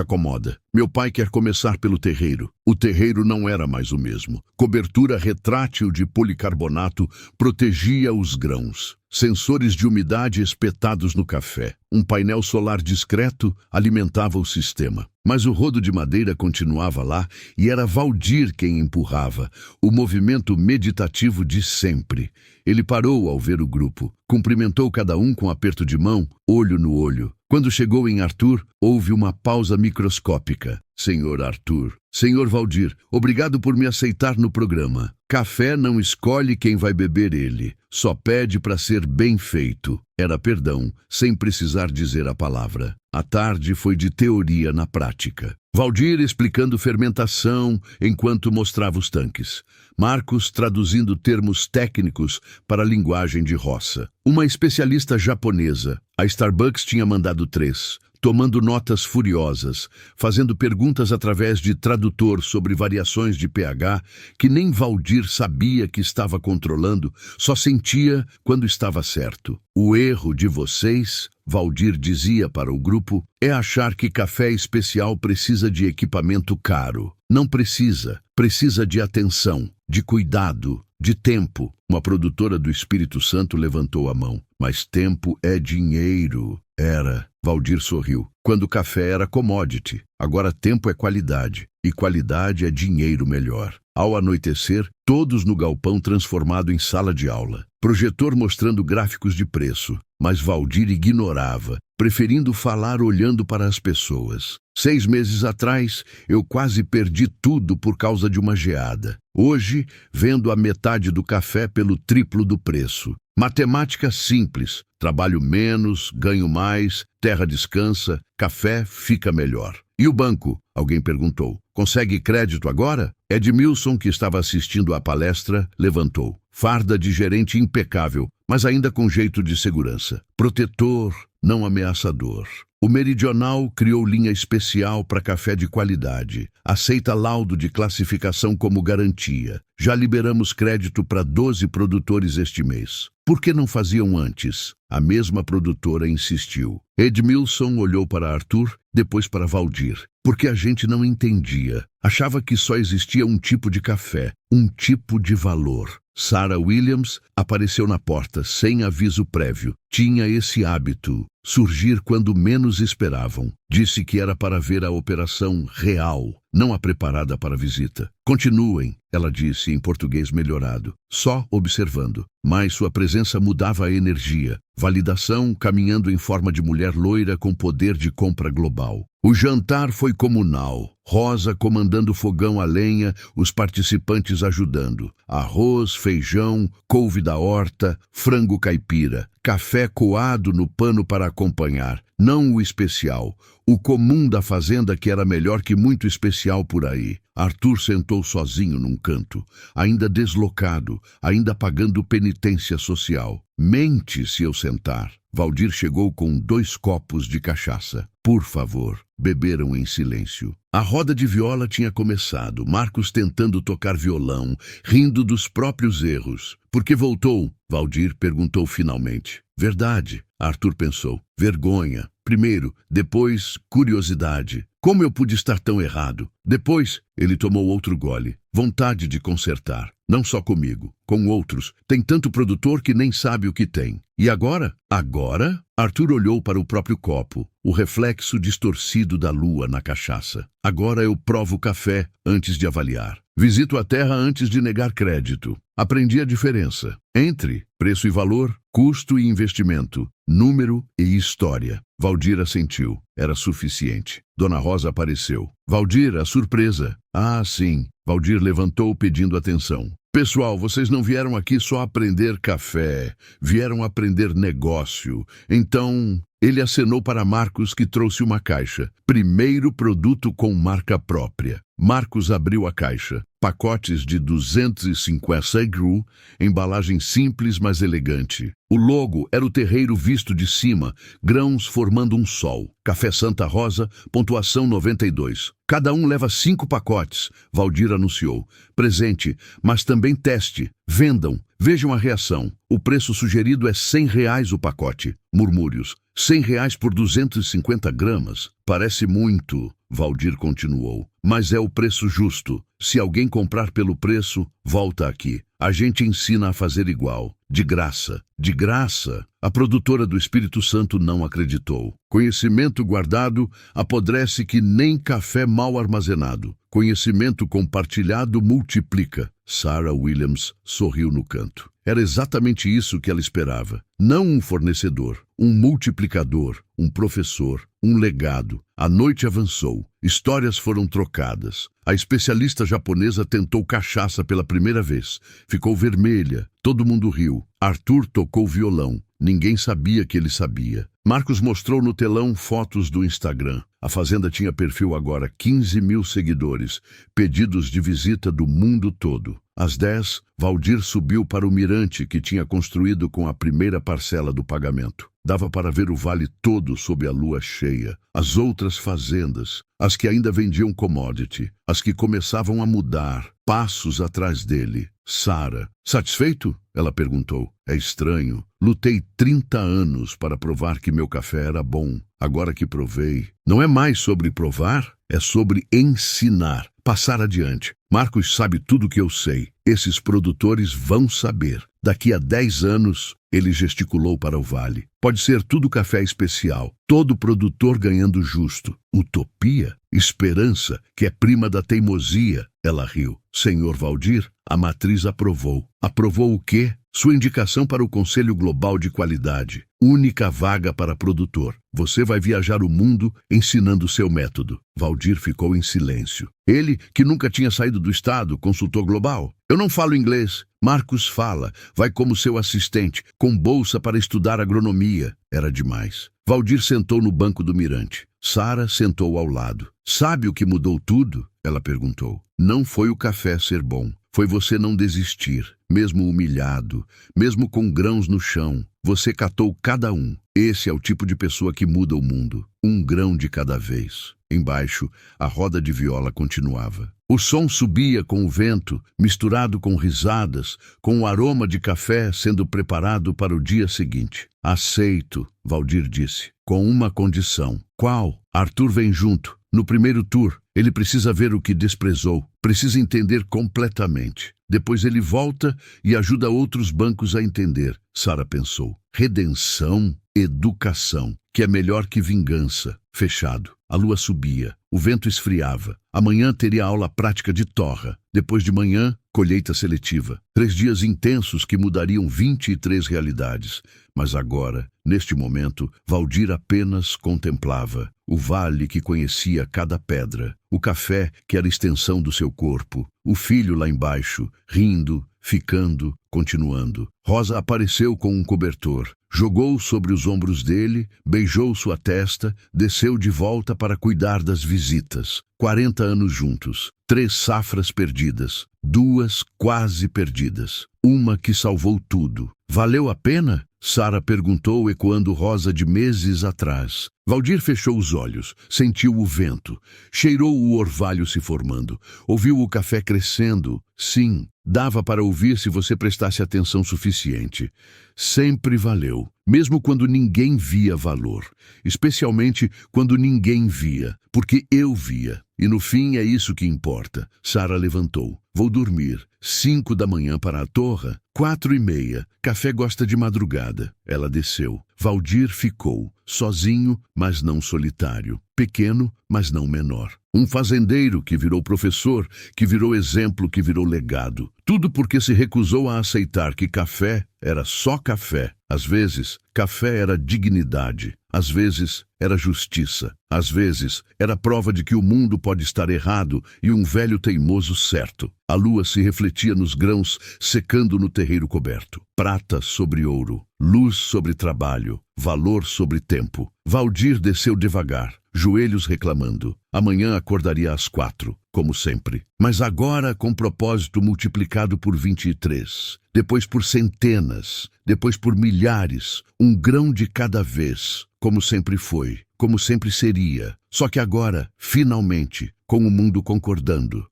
S1: acomoda. Meu pai quer começar pelo terreiro. O terreiro não era mais o mesmo. Cobertura retrátil de policarbonato protegia os grãos. Sensores de umidade espetados no café. Um painel solar discreto alimentava o sistema. Mas o rodo de madeira continuava lá e era Valdir quem empurrava, o movimento meditativo de sempre. Ele parou ao ver o grupo, cumprimentou cada um com aperto de mão, olho no olho. Quando chegou em Arthur, houve uma pausa microscópica. Senhor Arthur, Senhor Valdir, obrigado por me aceitar no programa. Café não escolhe quem vai beber ele, só pede para ser bem feito. Era perdão, sem precisar dizer a palavra. A tarde foi de teoria na prática. Valdir explicando fermentação enquanto mostrava os tanques. Marcos traduzindo termos técnicos para a linguagem de roça. Uma especialista japonesa, a Starbucks tinha mandado 3, tomando notas furiosas, fazendo perguntas através de tradutor sobre variações de pH que nem Valdir sabia que estava controlando, só sentia quando estava certo. O erro de vocês, Valdir dizia para o grupo, é achar que café especial precisa de equipamento caro. Não precisa. Precisa de atenção, de cuidado, de tempo. Uma produtora do Espírito Santo levantou a mão. Mas tempo é dinheiro. Era. Valdir sorriu. Quando o café era commodity. Agora tempo é qualidade. E qualidade é dinheiro melhor. Ao anoitecer, todos no galpão transformado em sala de aula. Projetor mostrando gráficos de preço. Mas Valdir ignorava, preferindo falar olhando para as pessoas. 6 meses atrás, eu quase perdi tudo por causa de uma geada. Hoje, vendo a metade do café pelo triplo do preço. Matemática simples. Trabalho menos, ganho mais, terra descansa, café fica melhor. E o banco? Alguém perguntou. Consegue crédito agora? Edmilson, que estava assistindo à palestra, levantou. Farda de gerente impecável, mas ainda com jeito de segurança. Protetor, não ameaçador. O Meridional criou linha especial para café de qualidade. Aceita laudo de classificação como garantia. Já liberamos crédito para 12 produtores este mês. Por que não faziam antes? A mesma produtora insistiu. Edmilson olhou para Arthur, depois para Valdir. Porque a gente não entendia. Achava que só existia um tipo de café, um tipo de valor. Sarah Williams apareceu na porta sem aviso prévio. Tinha esse hábito, surgir quando menos esperavam. Disse que era para ver a operação real, não a preparada para a visita. Continuem, ela disse em português melhorado, só observando. Mas sua presença mudava a energia. Validação caminhando em forma de mulher loira com poder de compra global. O jantar foi comunal. Rosa comandando o fogão a lenha, os participantes ajudando. Arroz, feijão, couve da horta, frango caipira, café coado no pano para acompanhar. Não o especial, o comum da fazenda que era melhor que muito especial por aí. Arthur sentou sozinho num canto, ainda deslocado, ainda pagando penitência social. Mente se eu sentar. Valdir chegou com 2 copos de cachaça. Por favor, beberam em silêncio. A roda de viola tinha começado, Marcos tentando tocar violão, rindo dos próprios erros. Por que voltou? Valdir perguntou finalmente. Verdade, Arthur pensou. Vergonha. Primeiro, depois, curiosidade. Como eu pude estar tão errado? Depois, ele tomou outro gole. Vontade de consertar. Não só comigo, com outros. Tem tanto produtor que nem sabe o que tem. E agora? Agora? Arthur olhou para o próprio copo, o reflexo distorcido da lua na cachaça. Agora eu provo café antes de avaliar. Visito a terra antes de negar crédito. Aprendi a diferença entre preço e valor, custo e investimento, número e história. Valdir assentiu. Era suficiente. Dona Rosa apareceu. Valdir, a surpresa. Ah, sim. Valdir levantou pedindo atenção. Pessoal, vocês não vieram aqui só aprender café, vieram aprender negócio. Então, ele acenou para Marcos, que trouxe uma caixa. Primeiro produto com marca própria. Marcos abriu a caixa. Pacotes de 250 Segru, embalagem simples, mas elegante. O logo era o terreiro visto de cima, grãos formando um sol. Café Santa Rosa, pontuação 92. Cada um leva 5 pacotes, Valdir anunciou. Presente, mas também teste. Vendam, vejam a reação. O preço sugerido é R$100 o pacote. Murmúrios. R$100 por 250 gramas. Parece muito, Valdir continuou. Mas é o preço justo. Se alguém comprar pelo preço, volta aqui. A gente ensina a fazer igual. De graça. De graça. A produtora do Espírito Santo não acreditou. Conhecimento guardado apodrece que nem café mal armazenado. Conhecimento compartilhado multiplica. Sarah Williams sorriu no canto. Era exatamente isso que ela esperava. Não um fornecedor, um multiplicador, um professor, um legado. A noite avançou. Histórias foram trocadas. A especialista japonesa tentou cachaça pela primeira vez. Ficou vermelha. Todo mundo riu. Arthur tocou violão. Ninguém sabia que ele sabia. Marcos mostrou no telão fotos do Instagram. A fazenda tinha perfil agora, 15 mil seguidores, pedidos de visita do mundo todo. Às 10, Valdir subiu para o mirante que tinha construído com a primeira parcela do pagamento. Dava para ver o vale todo sob a lua cheia. As outras fazendas, as que ainda vendiam commodity, as que começavam a mudar, passos atrás dele. Sarah, satisfeito? Ela perguntou. É estranho. Lutei 30 anos para provar que meu café era bom. Agora que provei. Não é mais sobre provar, é sobre ensinar. Passar adiante. Marcos sabe tudo que eu sei. Esses produtores vão saber. Daqui a 10 anos, ele gesticulou para o vale. Pode ser tudo café especial. Todo produtor ganhando justo. Utopia? Esperança, que é prima da teimosia. Ela riu. Senhor Valdir, a matriz aprovou. Aprovou o quê? Sua indicação para o Conselho Global de Qualidade. Única vaga para produtor. Você vai viajar o mundo ensinando seu método. Valdir ficou em silêncio. Ele, que nunca tinha saído do estado, consultor global. Eu não falo inglês. Marcos fala. Vai como seu assistente, com bolsa para estudar agronomia. Era demais. Valdir sentou no banco do mirante. Sarah sentou ao lado. Sabe o que mudou tudo? Ela perguntou. Não foi o café ser bom. Foi você não desistir, mesmo humilhado, mesmo com grãos no chão. Você catou cada um. Esse é o tipo de pessoa que muda o mundo. Um grão de cada vez. Embaixo, a roda de viola continuava. O som subia com o vento, misturado com risadas, com o aroma de café sendo preparado para o dia seguinte. Aceito, Valdir disse, com uma condição. Qual? Arthur vem junto. No primeiro tour, ele precisa ver o que desprezou, precisa entender completamente. Depois ele volta e ajuda outros bancos a entender. Sarah pensou. Redenção, educação, que é melhor que vingança. Fechado. A lua subia. O vento esfriava. Amanhã teria aula prática de torra. Depois de manhã, colheita seletiva. 3 dias intensos que mudariam 23 realidades. Mas agora, Neste momento, Valdir apenas contemplava o vale que conhecia cada pedra, o café que era extensão do seu corpo, o filho lá embaixo, rindo, ficando, continuando. Rosa apareceu com um cobertor, jogou sobre os ombros dele, beijou sua testa, desceu de volta para cuidar das visitas. 40 anos juntos, 3 safras perdidas, 2 quase perdidas, uma que salvou tudo. Valeu a pena? Sara perguntou, ecoando Rosa de meses atrás. Valdir fechou os olhos, sentiu o vento, cheirou o orvalho se formando, ouviu o café crescendo. Sim, dava para ouvir se você prestasse atenção suficiente. Sempre valeu, mesmo quando ninguém via valor, especialmente quando ninguém via, porque eu via. E no fim é isso que importa. Sara levantou. Vou dormir. 5 da manhã para a torre. 4:30. Café gosta de madrugada. Ela desceu. Valdir ficou, sozinho, mas não solitário. Pequeno, mas não menor. Um fazendeiro que virou professor, que virou exemplo, que virou legado. Tudo porque se recusou a aceitar que café era só café. Às vezes, café era dignidade. Às vezes, era justiça. Às vezes, era prova de que o mundo pode estar errado e um velho teimoso certo. A lua se refletia nos grãos, secando no terreiro coberto. Prata sobre ouro, luz sobre trabalho, valor sobre tempo. Valdir desceu devagar, joelhos reclamando. Amanhã acordaria às 4, como sempre. Mas agora com propósito multiplicado por 23. Depois por centenas, depois por milhares. Um grão de cada vez, como sempre foi, como sempre seria. Só que agora, finalmente, com o mundo concordando,